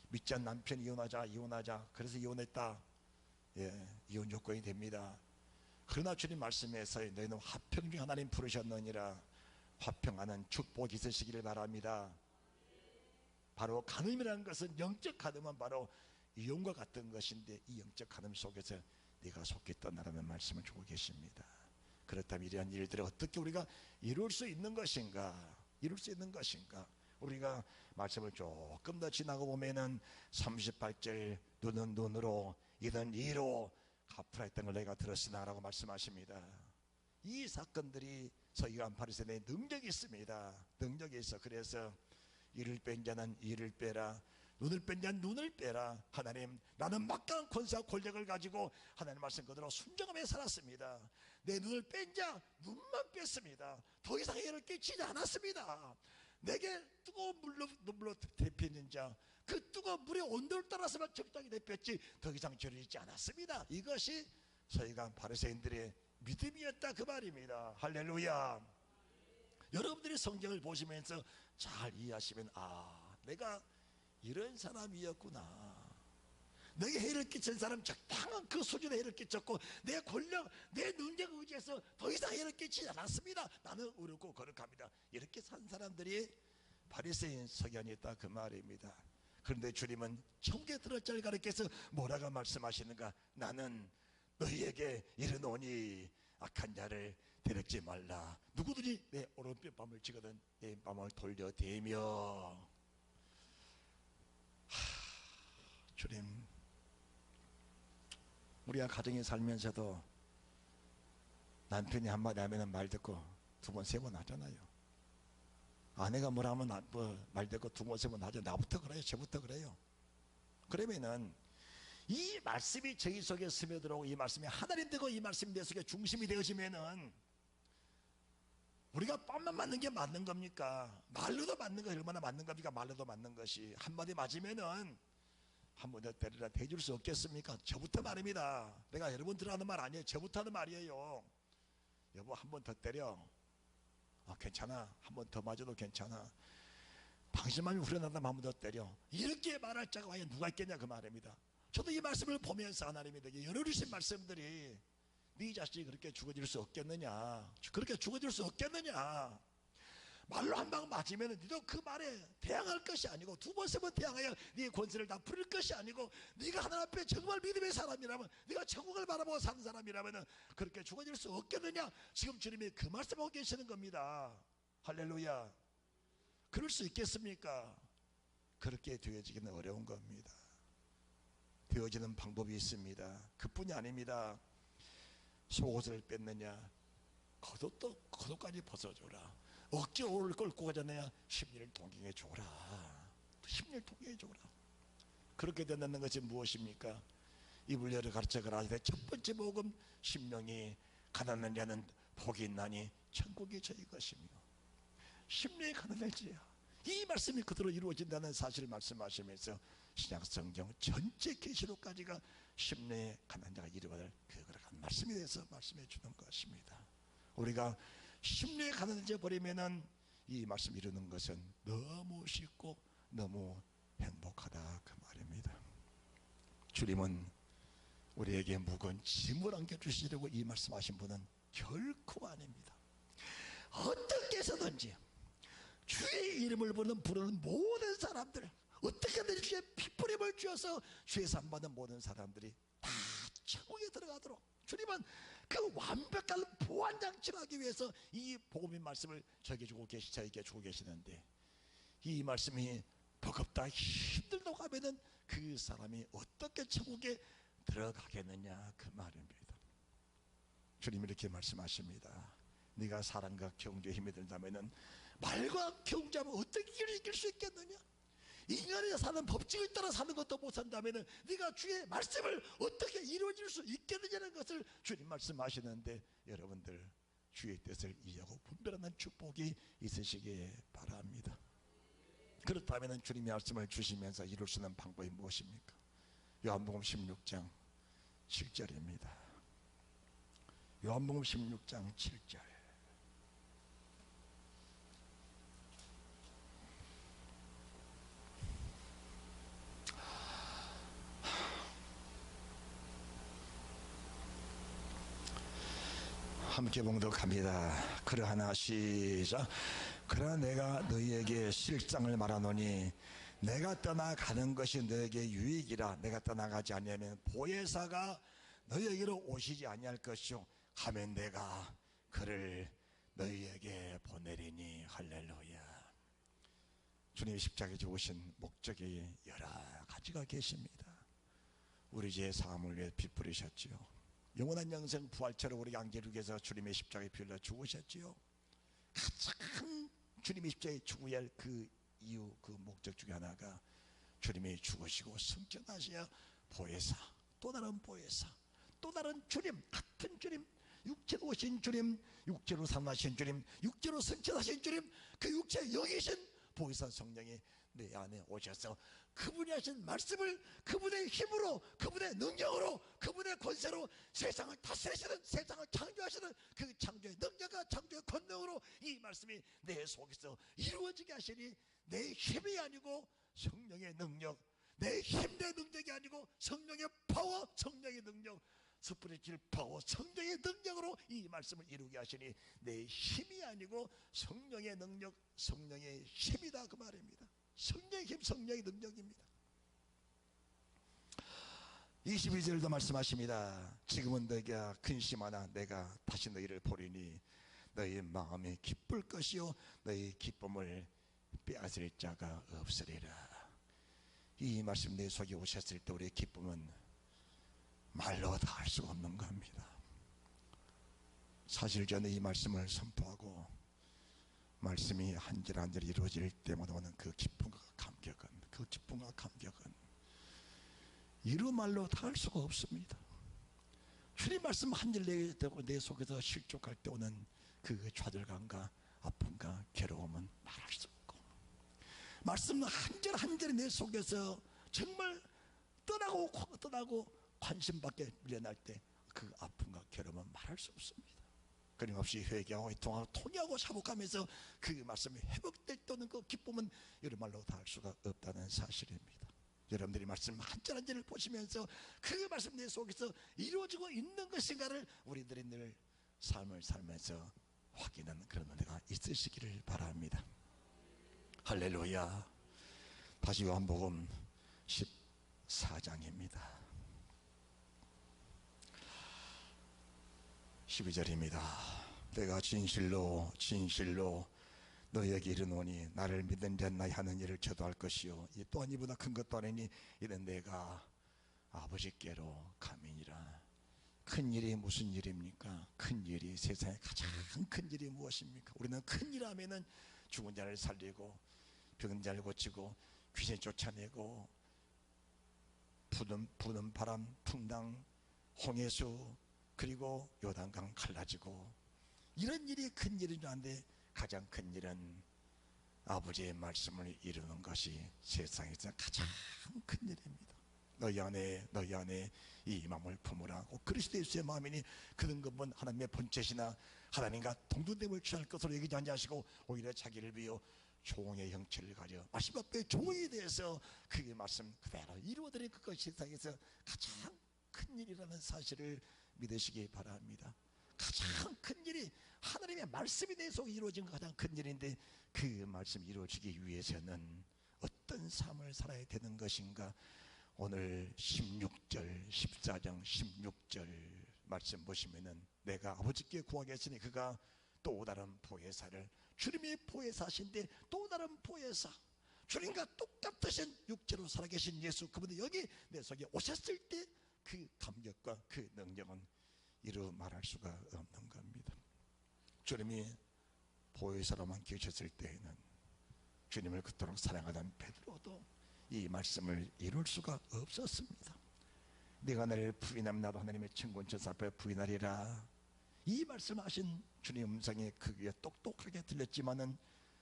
믿지 않는 남편이 이혼하자 그래서 이혼했다. 예, 이혼 조건이 됩니다. 그러나 주님 말씀에서 너희는 화평 중 하나님 부르셨느니라. 화평하는 축복이 있으시기를 바랍니다. 바로 간음이라는 것은 영적 간음은 바로 이혼과 같은 것인데, 이 영적 간음 속에서 네가 속히 떠나라는 말씀을 주고 계십니다. 그렇다면 이러한 일들을 어떻게 우리가 이룰 수 있는 것인가? 우리가 말씀을 조금 더 지나고 보면은 38절 눈은 눈으로 이는 이로 갚으라 했던 걸 내가 들었으나 라고 말씀하십니다. 이 사건들이 서기관 바리새인의 능력이 있습니다. 능력이 있어. 그래서 이를 뺀 자는 이를 빼라, 눈을 뺀 자는 눈을 빼라. 하나님, 나는 막강한 권세와 권력을 가지고 하나님 말씀 그대로 순종하며 살았습니다. 내 눈을 뺀 자 눈만 뺐습니다. 더 이상 해를 끼치지 않았습니다. 내게 뜨거운 물로 데피는 자, 그 뜨거운 물의 온도를 따라서만 적당히 데폈지 더 이상 죄를 짓지 않았습니다. 이것이 서기관 바리새인들의 믿음이었다, 그 말입니다. 할렐루야. 여러분들이 성경을 보시면서 잘 이해하시면, 아, 내가 이런 사람이었구나. 내게 해를 끼친 사람 적당한 그 수준의 해를 끼쳤고, 내 권력, 내 능력 의지에서 더 이상 해를 끼치지 않았습니다. 나는 의롭고 거룩합니다. 이렇게 산 사람들이 바리새인 서기관이었다, 그 말입니다. 그런데 주님은 천국에 들어갈 자를 가리켜서 뭐라고 말씀하시는가? 나는 너희에게 이르노니 악한 자를 데려지 말라. 누구든지 내 오른편 뺨을 치거든 내 뺨을 돌려대며. 주님, 우리가 가정에 살면서도 남편이 한마디 하면 말 듣고 두 번, 세 번 하잖아요. 아내가 뭘 하면 말 듣고 두 번, 세 번 하죠. 나부터 그래요, 저부터 그래요. 그러면은 이 말씀이 저희 속에 스며들어오고, 이 말씀이 하나님 되고, 이 말씀이 내 속에 중심이 되어지면은 우리가 뺨만 맞는 게 맞는 겁니까? 말로도 맞는 것이 얼마나 맞는 겁니까? 말로도 맞는 것이 한마디 맞으면은 한 번 더 때리라 대줄 수 없겠습니까? 저부터 말입니다. 내가 여러분들 하는 말 아니에요. 저부터 하는 말이에요. 여보, 한 번 더 때려. 괜찮아. 한 번 더 맞아도 괜찮아. 방심하면 후련하다면 한 번 더 때려. 이렇게 말할 자가 과연 누가 있겠냐, 그 말입니다. 저도 이 말씀을 보면서 하나님이 되게 열어주신 말씀들이, 네 자식이 그렇게 죽어질 수 없겠느냐, 그렇게 죽어질 수 없겠느냐. 말로 한 방 맞으면 너도 그 말에 대항할 것이 아니고, 두 번, 세 번 대항하여 네 권세를 다 부릴 것이 아니고, 네가 하나님 앞에 정말 믿음의 사람이라면, 네가 천국을 바라보고 사는 사람이라면 그렇게 죽어질 수 없겠느냐. 지금 주님이 그 말씀하고 계시는 겁니다. 할렐루야. 그럴 수 있겠습니까? 그렇게 되어지기는 어려운 겁니다. 되어지는 방법이 있습니다. 그뿐이 아닙니다. 속옷을 뺐느냐, 겉옷까지 벗어줘라. 억지 오를 끌고 가잖아요. 심리를 동경해 줘라. 심리를 동경해 줘라. 그렇게 된다는 것이 무엇입니까? 입을 열어 가르쳐가라 할 때 첫 번째 복음, 심령이 가난한 자는 복이 있나니 천국이 저희 것이며. 심령이 가난해져야 이 말씀이 그대로 이루어진다는 사실을 말씀하시면서 신약 성경 전체 계시록까지가 심령의 가난한 자가 이루어갈 그런 말씀에 대해서 말씀해 주는 것입니다. 우리가 심령에 가난해져 버리면은 이 말씀 이루는 것은 너무 쉽고 너무 행복하다, 그 말입니다. 주님은 우리에게 무거운 짐을 안겨주시려고 이 말씀하신 분은 결코 아닙니다. 어떻게 해서든지 주의 이름을 부르는 모든 사람들, 어떻게든 주의 피뿌림을 쥐어서 주의 산받는 모든 사람들이 다 천국에 들어가도록 주님은 그 완벽한 보완장치를 하기 위해서 이 복음의 말씀을 저에게 주고 계시는데, 이 말씀이 버겁다 힘들다고 하면은 그 사람이 어떻게 천국에 들어가겠느냐, 그 말입니다. 주님이 이렇게 말씀하십니다. 네가 사랑과 경주에 힘이 든다면은 말과 경주하면 어떻게 길을 이길 수 있겠느냐? 인간이 사는 법칙을 따라 사는 것도 못 산다면 네가 주의 말씀을 어떻게 이루어질 수 있겠느냐는 것을 주님 말씀하시는데, 여러분들 주의 뜻을 이해하고 분별하는 축복이 있으시기에 바랍니다. 그렇다면 주님의 말씀을 주시면서 이룰 수 있는 방법이 무엇입니까? 요한복음 16장 7절입니다. 요한복음 16장 7절. 함께 봉독합니다. 그러하나 시작. 그러나 내가 너희에게 실상을 말하노니 내가 떠나가는 것이 너에게 유익이라. 내가 떠나가지 아니하면 보혜사가 너희에게로 오시지 아니할 것이요 가면 내가 그를 너희에게 보내리니. 할렐루야. 주님이 십자가에 죽으신 목적이 여러 가지가 계십니다. 우리 죄의 사함을 위해 피 뿌리셨지요. 영원한 영생 부활체로 우리 안기르기 위해서 주님의 십자가에 피 흘려 죽으셨지요. 가장 주님의 십자가에 죽어야 할 그 이유, 그 목적 중에 하나가 주님이 죽으시고 승천하셔야 보혜사, 또 다른 보혜사, 또 다른 주님, 같은 주님, 육체로 오신 주님, 육체로 살아나신 주님, 육체로 승천하신 주님, 그 육체에 영이신 보혜사 성령이 내 안에 오셔서 그분이 하신 말씀을 그분의 힘으로, 그분의 능력으로, 그분의 권세로 세상을 다스리시는, 세상을 창조하시는 그 창조의 능력과 창조의 권능으로 이 말씀이 내 속에서 이루어지게 하시니 내 힘이 아니고 성령의 능력, 내 힘의 능력이 아니고 성령의 파워, 성령의 능력, 스피리추얼 파워, 성령의 능력으로 이 말씀을 이루게 하시니 내 힘이 아니고 성령의 능력, 성령의 힘이다, 그 말입니다. 성령의 힘, 성령의 능력입니다. 22절도 말씀하십니다. 지금은 너희가 근심하나 내가 다시 너희를 보리니 너희 마음이 기쁠 것이요 너희 기쁨을 빼앗을 자가 없으리라. 이 말씀 내 속에 오셨을 때 우리의 기쁨은 말로 다 할 수가 없는 겁니다. 사실 저는 이 말씀을 선포하고 말씀이 한 절 한 절 이루어질 때마다 오는 그 기쁨과 감격은, 그 기쁨과 감격은 이루 말로 다 할 수가 없습니다. 주님 말씀 한 절 내 속에서 실족할 때 오는 그 좌절감과 아픔과 괴로움은 말할 수 없고, 말씀 한 절 한 절이 내 속에서 정말 떠나고 관심밖에 밀려날 때 그 아픔과 괴로움은 말할 수 없습니다. 끊임없이 회개하고 통하고 통역하고 사복하면서 그 말씀이 회복될 때 오는 그 기쁨은 이런 말로 다 할 수가 없다는 사실입니다. 여러분들이 말씀 한 절 한 절을 보시면서 그 말씀 내 속에서 이루어지고 있는 것인가를 우리들이 늘 삶을 살면서 확인하는 그런 은혜가 있으시기를 바랍니다. 할렐루야. 다시 요한복음 14장입니다 12절입니다 내가 진실로 너희에게 이르노니 나를 믿는 자 나의 하는 일을 저도 할 것이요 또한 이보다 큰 것도 아니니 이는 내가 아버지께로 가미니라. 큰 일이 무슨 일입니까? 큰 일이, 세상에 가장 큰 일이 무엇입니까? 우리는 큰 일 하면은 죽은 자를 살리고 병든 자를 고치고 귀신 쫓아내고 부는 바람, 풍랑, 홍해수, 그리고 요단강 갈라지고 이런 일이 큰 일인 줄 아는데 가장 큰 일은 아버지의 말씀을 이루는 것이 세상에서 가장 큰 일입니다. 너희 안에 이 마음을 품으라. 그리스도 예수의 마음이니 그런 것은 하나님의 본체시나 하나님과 동등됨을 취할 것으로 얘기하지 않으시고 오히려 자기를 비워 종의 형체를 가져 마침 앞에 종이 대해서 그 말씀 그대로 이루어드린 그것이 세상에서 가장 큰 일이라는 사실을 믿으시기 바랍니다. 가장 큰 일이 하나님의 말씀이 내 속에 이루어진 가장 큰 일인데 그 말씀이 이루어지기 위해서는 어떤 삶을 살아야 되는 것인가. 오늘 16절 14장 16절 말씀 보시면은 내가 아버지께 구하겠으니 그가 또 다른 보혜사를, 주님이 보혜사신데 또 다른 보혜사, 주님과 똑같으신 육체로 살아계신 예수, 그분이 여기 내 속에 오셨을 때 그 감격과 그 능력은 이루 말할 수가 없는 겁니다. 주님이 보혜사로만 계셨을 때에는 주님을 그토록 사랑하던 베드로도 이 말씀을 이룰 수가 없었습니다. 네가 나를 부인하면 나도 하나님의 친권처 앞에 부인하리라. 이 말씀하신 주님의 음성이 그 귀에 똑똑하게 들렸지만은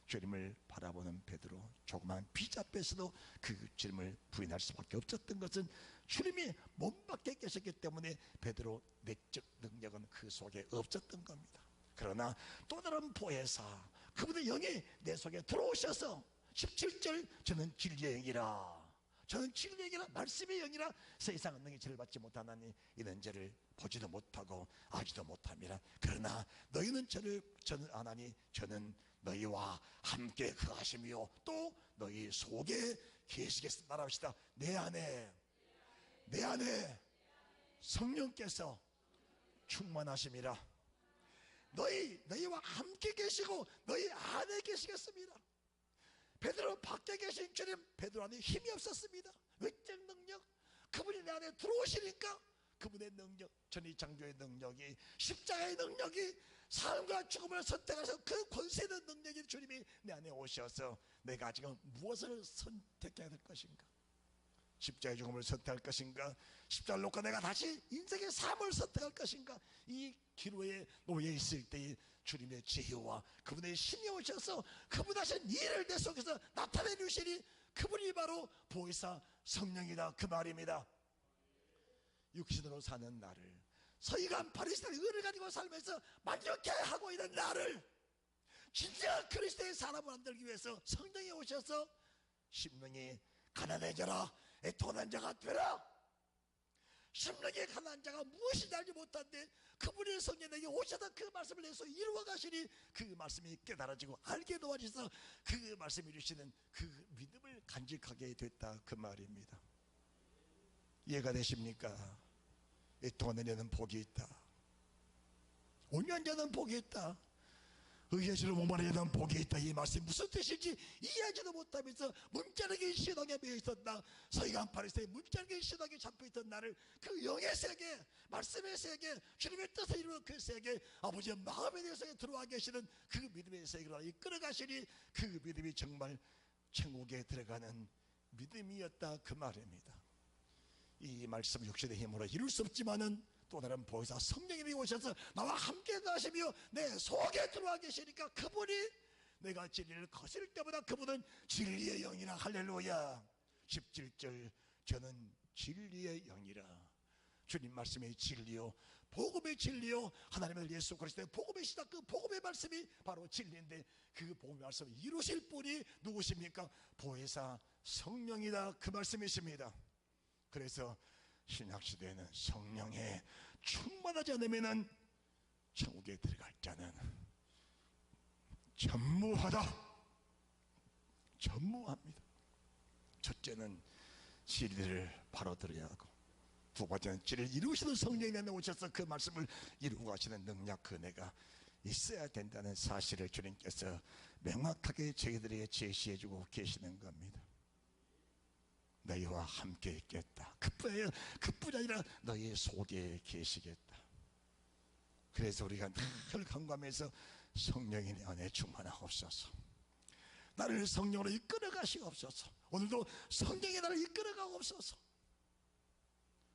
주님을 바라보는 베드로, 조그만 빛 앞에서도 그 주님을 부인할 수밖에 없었던 것은 주님이 몸 밖에 계셨기 때문에 베드로 내적 능력은 그 속에 없었던 겁니다. 그러나 또 다른 보혜사, 그분의 영이 내 속에 들어오셔서 17절 저는 진리의 영이라, 저는 진리의 영이라, 말씀의 영이라 세상 능히 죄를 받지 못하나니 이는 죄를 보지도 못하고 알지도 못합니다. 그러나 너희는 저는 아나니 저는 너희와 함께 거하시며 또 너희 속에 계시겠습니다. 말합시다. 내 안에 성령께서 충만하심이라. 너희와 함께 계시고 너희 안에 계시겠습니다. 베드로 밖에 계신 주님, 베드로 안에 힘이 없었습니다. 외적 능력, 그분이 내 안에 들어오시니까 그분의 능력, 전이창조의 능력이, 십자가의 능력이, 삶과 죽음을 선택하셔서 그 권세 있는 능력이 주님이 내 안에 오셔서 내가 지금 무엇을 선택해야 될 것인가? 십자가의 죽음을 선택할 것인가? 십자가를 놓고 내가 다시 인생의 삶을 선택할 것인가? 이 기로에 놓여 있을 때에 주님의 지혜와 그분의 신이 오셔서 그분 하신 일을 내 속에서 나타내 주시니 그분이 바로 보혜사 성령이다, 그 말입니다. 육신으로 사는 나를, 서기관 바리새인의 의를 가지고 살면서 만족해 하고 있는 나를 진짜 그리스도의 사람을 만들기 위해서 성령이 오셔서 심령이 가난해져라, 애통한 자가 되라. 심령이 가난한 자가 무엇인지 알지 못한데 그분의 성령에게 오셔서 그 말씀을 내서 이루어 가시니 그 말씀이 깨달아지고 알게 도와주셔서 그 말씀을 이루시는 그 믿음을 간직하게 됐다, 그 말입니다. 이해가 되십니까? 애통하는 자는 복이 있다. 온유한 자는 복이 있다. 의여시로 목마른 자는 복이 있다. 이 말씀이 무슨 뜻인지 이해하지도 못하면서 문자르게 신앙에 매여 있었다. 서기관 바리새의 문자르게 신앙에 잡혀있던 나를 그 영의 세계, 말씀의 세계, 주님의 뜻을 이루는 그 세계, 아버지의 마음의 세계에 들어와 계시는 그 믿음의 세계로 이끌어가시니 그 믿음이 정말 천국에 들어가는 믿음이었다, 그 말입니다. 이 말씀 육신의 힘으로 이룰 수 없지만은 또 다른 보혜사 성령님이 오셔서 나와 함께 가시며 내 속에 들어와 계시니까 그분이 내가 진리를 거스릴 때보다 그분은 진리의 영이라. 할렐루야. 17절 저는 진리의 영이라. 주님 말씀의 진리요, 복음의 진리요, 하나님의 예수 그리스도의 복음의 시작, 그 복음의 말씀이 바로 진리인데 그 복음의 말씀을 이루실 분이 누구십니까? 보혜사 성령이다, 그 말씀이십니다. 그래서 신약시대에는 성령에 충만하지 않으면 천국에 들어갈 자는 전무합니다. 첫째는 진리를 바로 들어야 하고, 두 번째는 진리를 이루시는 성령이 내게 오셔서 그 말씀을 이루고 가시는 능력, 그 은혜가 있어야 된다는 사실을 주님께서 명확하게 저희들에게 제시해주고 계시는 겁니다. 너희와 함께 있겠다. 그뿐 아니라 너희 속에 계시겠다. 그래서 우리가 늘 간구하면서 성령이 내 안에 충만하옵소서, 나를 성령으로 이끌어 가시옵소서, 오늘도 성령이 나를 이끌어 가옵소서.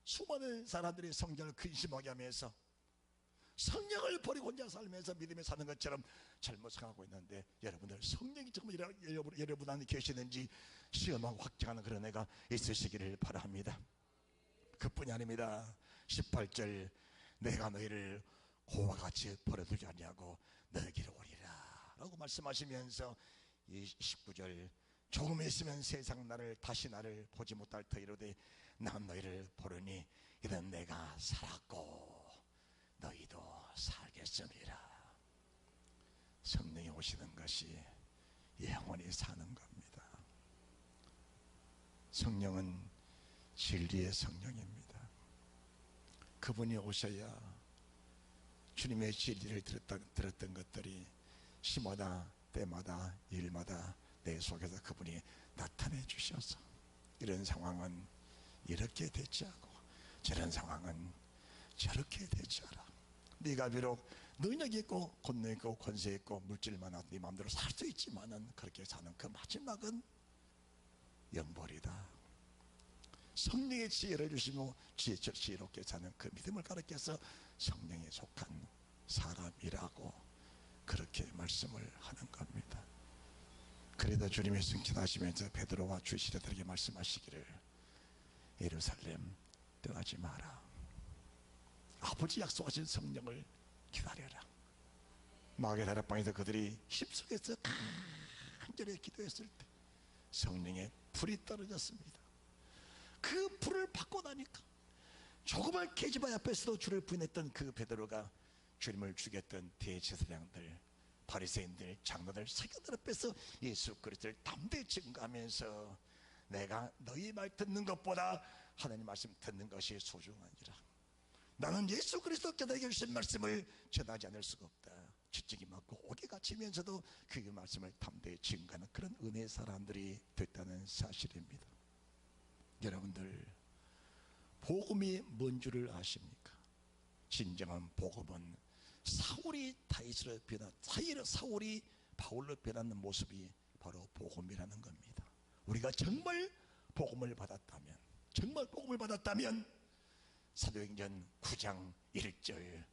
수많은 사람들이 성령을 근심하게 하면서 성령을 버리고 혼자 살면서 믿음에 사는 것처럼 잘못 생각하고 있는데, 여러분들 성령이 정말 여러분 안에 계시는지 시험하고 확증하는 그런 애가 있으시기를 바랍니다. 그뿐이 아닙니다. 18절 내가 너희를 고와 같이 버려두지 아니하고 너희에게로 오리라 라고 말씀하시면서 이 19절 조금 있으면 세상 나를 보지 못할 터이로되 난 너희를 보르니 이는 내가 살았고 너희도 살겠습니다. 성령이 오시는 것이 영원히 사는 겁니다. 성령은 진리의 성령입니다. 그분이 오셔야 주님의 진리를 들었던 것들이 시마다 때마다 일마다 내 속에서 그분이 나타내 주셔서 이런 상황은 이렇게 대처하고 저런 상황은 저렇게 대처하라. 네가 비록 능력이 있고 권능 있고 권세 있고 물질 많아 네 마음대로 살 수 있지만은 그렇게 사는 그 마지막은 영벌이다. 성령의 지혜를 주시고 지혜롭게 사는 그 믿음을 가르쳐서 성령에 속한 사람이라고 그렇게 말씀을 하는 겁니다. 그래도 주님이 승천하시면서 베드로와 주시려들에게 말씀하시기를 예루살렘 떠나지 마라. 아버지 약속하신 성령을 기다려라. 마가의 다락방에서 그들이 힘속에서 간절히 기도했을 때 성령의 불이 떨어졌습니다. 그 불을 받고 나니까 조그만 계집아이 앞에서도 주를 부인했던 그 베드로가 주님을 죽였던 대제사장들, 바리새인들, 장로들, 서기관들 앞에서 예수 그리스도를 담대히 증거하면서 내가 너희 말 듣는 것보다 하나님 말씀 듣는 것이 소중하니라. 나는 예수 그리스도께서 주신 말씀을 전하지 않을 수가 없다. 지적이 많고 옥에 갇히면서도 그 말씀을 담대히 증거하는 그런 은혜의 사람들이 됐다는 사실입니다. 여러분들, 복음이 뭔 줄을 아십니까? 진정한 복음은 사울이 다윗으로 변한, 사울이 바울로 변하는 모습이 바로 복음이라는 겁니다. 우리가 정말 복음을 받았다면, 사도행전 9장 1절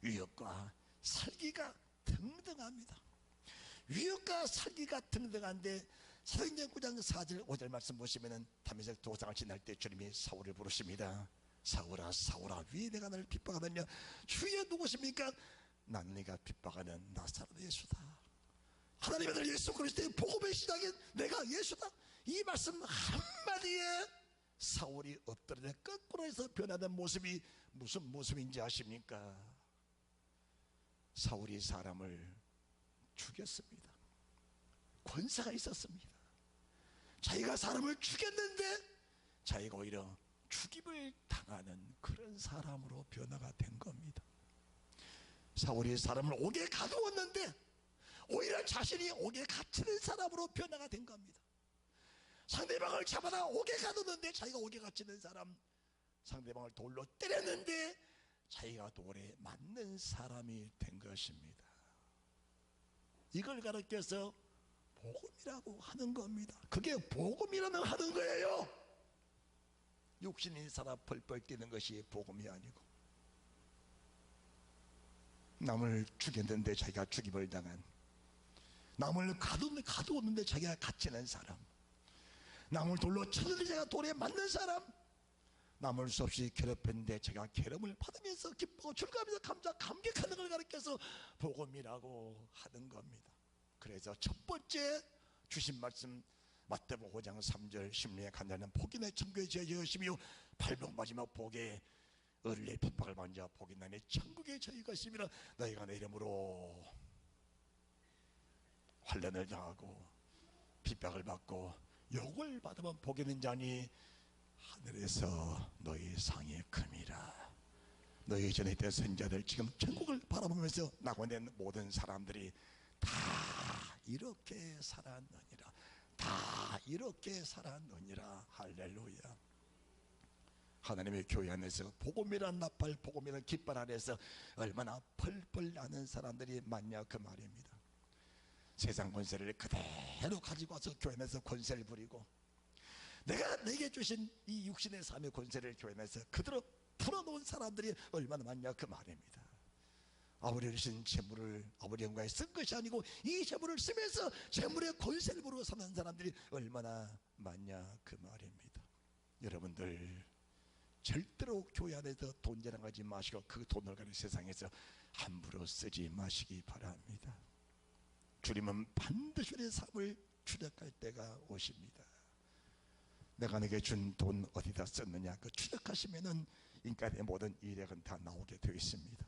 유혹과 살기가 등등합니다. 유혹과 살기가 등등한데 사도행전 9장 4절 5절 말씀 보시면은 다메섹 도상을 지날 때 주님이 사울을 부르십니다. 사울아 사울아 왜 내가 너를 핍박하느냐? 주여 누구십니까? 나는 네가 핍박하는 나사렛 예수다. 하나님의 아들 예수 그리스도의 복음의 시작인 내가 예수다. 이 말씀 한마디에 사울이 엎드려 거꾸로 해서 변하는 모습이 무슨 모습인지 아십니까? 사울이 사람을 죽였습니다. 권세가 있었습니다. 자기가 사람을 죽였는데 자기가 오히려 죽임을 당하는 그런 사람으로 변화가 된 겁니다. 사울이 사람을 옥에 가두었는데 오히려 자신이 옥에 갇히는 사람으로 변화가 된 겁니다. 상대방을 잡아다 옥에 가두는데 자기가 옥에 갇히는 사람, 상대방을 돌로 때렸는데 자기가 돌에 맞는 사람이 된 것입니다. 이걸 가르쳐서 복음이라고 하는 겁니다. 그게 복음이라는 하는 거예요. 육신이 살아 펄펄 뛰는 것이 복음이 아니고, 남을 죽였는데 자기가 죽임을 당한, 남을 가두었는데 자기가 갇히는 사람, 남을 돌로 쳤는데 자기가 돌에 맞는 사람, 남을 수없이 괴롭혔는데 자기가 괴롭힘을 받으면서 기뻐하고 즐거워하면서 감격하는 걸 가르쳐서 복음이라고 하는 겁니다. 그래서 첫 번째 주신 말씀 마태복음 5장 3절 심령의 간절한 복이 내 천국에 저희것이며 발목 마지막 복에 을의 핍박을 받은 자 복이 나니 천국에 저희것이며 너희가 내 이름으로 환난을 당하고 핍박을 받고 욕을 받으면 복이 있는 자니 하늘에서 너희 상이 큼이라. 너희 전에 있던 선자들 지금 천국을 바라보면서 낙원된 모든 사람들이 다 이렇게 살았느니라, 다 이렇게 살았느니라. 할렐루야. 하나님의 교회 안에서 복음이란 나팔, 복음이란 깃발 안에서 얼마나 펄펄 나는 사람들이 많냐 그 말입니다. 세상 권세를 그대로 가지고 와서 교회 안에서 권세를 부리고, 내가 내게 주신 이 육신의 삶의 권세를 교회 안에서 그대로 풀어놓은 사람들이 얼마나 많냐 그 말입니다. 아버지 주신 재물을 아버지 영광에 쓴 것이 아니고 이 재물을 쓰면서 재물의 권세를 부르고 사는 사람들이 얼마나 많냐 그 말입니다. 여러분들 절대로 교회 안에서 돈 자랑하지 마시고 그 돈을 가는 세상에서 함부로 쓰지 마시기 바랍니다. 주님은 반드시 우리의 삶을 추적할 때가 오십니다. 내가 내게 준 돈 어디다 썼느냐, 그 추적하시면은 인간의 모든 이력은 다 나오게 되어 있습니다.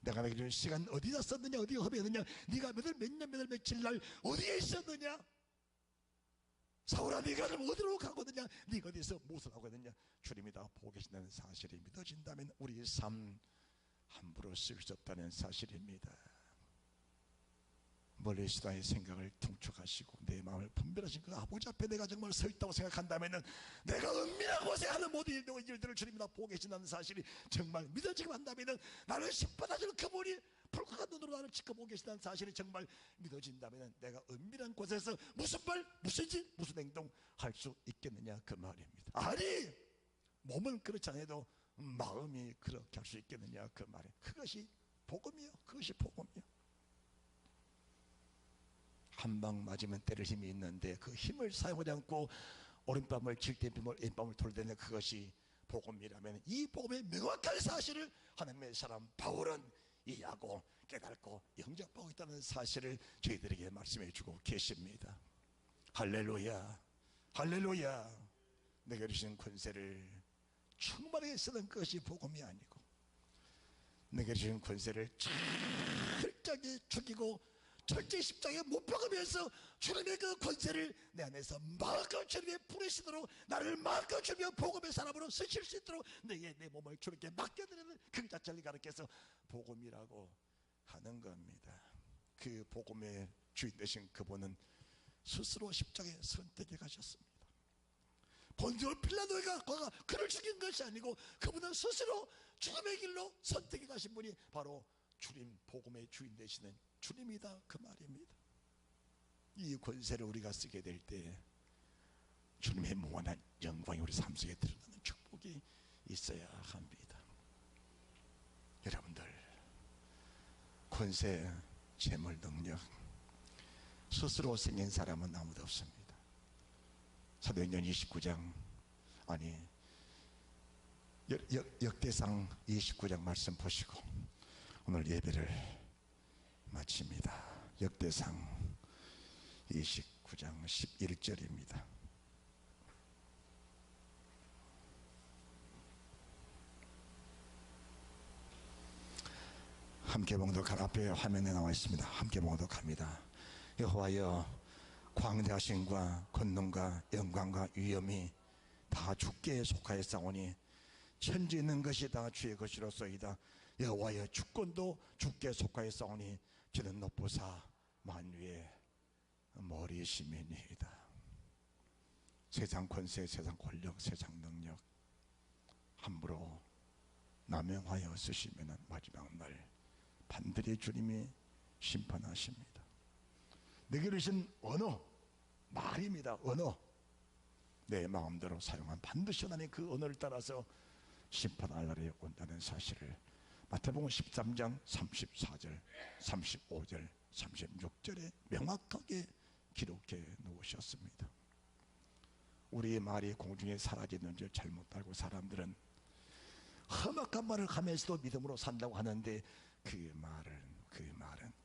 내가 내게 준 시간 어디다 썼느냐, 어디에 허비했느냐, 네가 몇 년 며칠 날 어디에 있었느냐, 사울아 네가 어디로 가거든냐, 네가 어디서 무엇을 하거든냐, 주님이 다 보고 계신다는 사실이 믿어진다면 우리의 삶 함부로 쓸 수 없다는 사실입니다. 멀리 수다의 생각을 통촉하시고 내 마음을 분별하신 그 아버지 앞에 내가 정말 서 있다고 생각한다면 내가 은밀한 곳에 하는 모든 일들을 주님이 다 보고 계신다는 사실이 정말 믿어지고 한다면, 나를 심판하시는 그분이 불쾌한 눈으로 나를 지켜보고 계신다는 사실이 정말 믿어진다면 내가 은밀한 곳에서 무슨 말, 무슨 짓, 무슨 행동 할 수 있겠느냐 그 말입니다. 아니 몸은 그렇지 않아도 마음이 그렇게 할 수 있겠느냐 그 말이에요. 그것이 복음이요, 그것이 복음이요. 한 방 맞으면 때릴 힘이 있는데 그 힘을 사용하지 않고 오른밤을 칠 때 왼밤을 돌리는 그것이 복음이라면, 이 복음의 명확한 사실을 하나님의 사람 바울은 이해하고 깨닫고 영접하고 있다는 사실을 저희들에게 말씀해 주고 계십니다. 할렐루야, 할렐루야. 내게 주신 권세를 충만하게 쓰는 것이 복음이 아니고 내게 주신 권세를 철저하게 죽이고 철저히 십자가에 못 박으면서 주님의 그 권세를 내 안에서 마음껏 주님의 부르시도록 나를 마음껏 주님의 복음의 사람으로 쓰실 수 있도록 내 몸을 주님께 맡겨드리는 그 자체를 가르쳐서 복음이라고 하는 겁니다. 그 복음의 주인 되신 그분은 스스로 십자가에 선택해 가셨습니다. 본디오 필라도가 그를 죽인 것이 아니고 그분은 스스로 죽음의 길로 선택해 가신 분이 바로 주님 복음의 주인 되시는 주님이다 그 말입니다. 이 권세를 우리가 쓰게 될 때 주님의 무한한 영광이 우리 삶 속에 드러나는 축복이 있어야 합니다. 여러분들 권세, 재물, 능력 스스로 생긴 사람은 아무도 없습니다. 사도행전 29장 아니 역대상 29장 말씀 보시고 오늘 예배를 마칩니다. 역대상 29장 11절입니다. 함께 봉독할 앞에 화면에 나와 있습니다. 함께 봉독합니다. 여호와여 광대하심과 권능과 영광과 위엄이 다 주께 속하였사오니 천지 있는 것이 다 주의 것이로소이다. 여호와여 주권도 주께 속하였사오니 주는 높으사 만유의 머리시민이다. 세상 권세, 세상 권력, 세상 능력 함부로 남용하여 쓰시면 마지막 날 반드시 주님이 심판하십니다. 내게 주신 언어, 말입니다. 언어 내 마음대로 사용한 반드시 하나님 그 언어를 따라서 심판할 날이 온다는 사실을 마태복음 13장 34절 35절 36절에 명확하게 기록해 놓으셨습니다. 우리의 말이 공중에 사라지는 줄 잘못 알고 사람들은 험악한 말을 하면서도 믿음으로 산다고 하는데 그 말은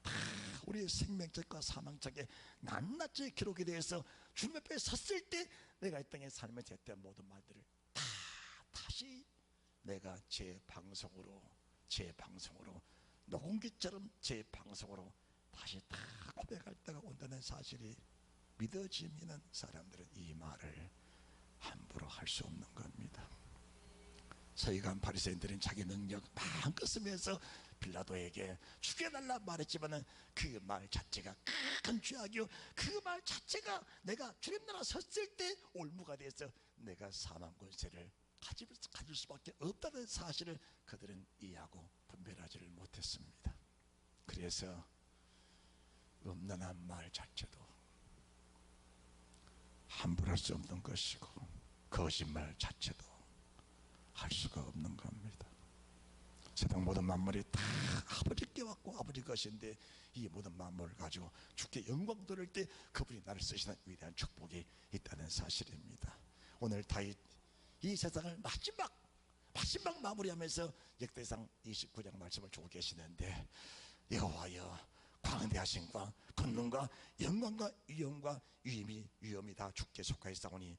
다 우리의 생명책과 사망책에 낱낱이 기록이 되어서 주님 앞에 섰을 때 내가 이 땅에 살면서 했던 모든 말들을 다시 내가 제 방송으로 녹음기처럼 제 방송으로 다시 다 고백할 때가 온다는 사실이 믿어지면 사람들은 이 말을 함부로 할 수 없는 겁니다. 서기관 바리새인들은 자기 능력 마음껏 쓰면서 빌라도에게 죽여달라 말했지만 그 말 자체가 큰 죄악이요 그 말 자체가 내가 주님 나라 섰을 때 올무가 돼서 내가 사망 권세를 가질 수밖에 없다는 사실을 그들은 이해하고 분별하지를 못했습니다. 그래서 음란한 말 자체도 함부로 할 수 없는 것이고 거짓말 자체도 할 수가 없는 겁니다. 세상 모든 만물이 다 아버지께 왔고 아버지 것인데 이 모든 만물을 가지고 주께 영광 돌릴 때 그분이 나를 쓰시는 위대한 축복이 있다는 사실입니다. 오늘 다윗 이 세상을 마지막 마무리하면서 역대상 29장 말씀을 주고 계시는데 여호와여 광대하심과 권능과 영광과 위엄과 위엄이 다 주께 속하였사오니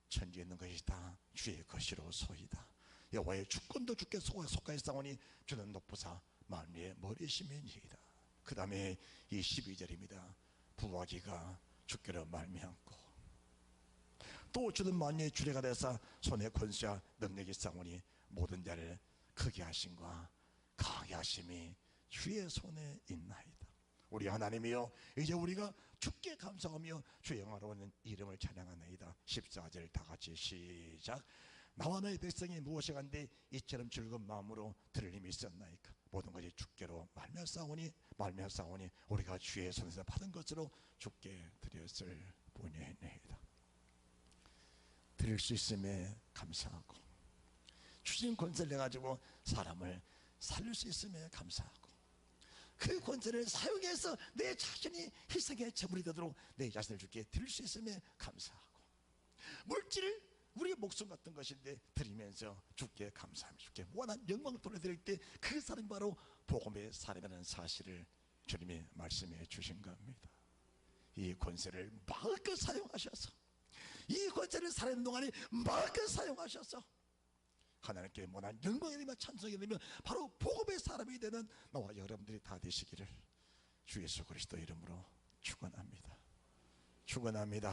천지에 있는 것이 다 주의 것이로소이다. 여호와의 주권도 주께 속하였사오니 주는 높으사 만유의 머리시민이다. 그 다음에 이 12절입니다. 부하기가 주께로 말미암고 또 주는 만유의 주례가 되사 손에 권세와 능력이 있사오니 모든 자를 크게 하심과 강하게 하심이 주의 손에 있나이다. 우리 하나님이여 이제 우리가 주께 감사하며 주의 영화로운 이름을 찬양하나이다. 14절 다 같이 시작. 나와 너의 백성이 무엇이 간데 이처럼 즐거운 마음으로 들을 힘이 있었나이까. 모든 것이 주께로 말미암사오니 우리가 주의 손에서 받은 것으로 주께 드렸을 뿐이니이다. 드릴 수 있음에 감사하고 주신 권세를 내가지고 사람을 살릴 수 있음에 감사하고 그 권세를 사용해서 내 자신이 희생의 제물이 되도록 내 자신을 주께 드릴 수 있음에 감사하고 물질을 우리의 목숨 같은 것인데 드리면서 주께 감사하며 주께 무한한 영광을 돌려드릴 때 그 사람이 바로 복음의 사람이라는 사실을 주님이 말씀해 주신 겁니다. 이 권세를 마음껏 사용하셔서 이 권세를 살아있는 동안에 마음껏 사용하셔서 하나님께 원한 영광이 되며 찬송이 되며 바로 복음의 사람이 되는 나와 여러분들이 다 되시기를 주 예수 그리스도 이름으로 축원합니다. 축원합니다.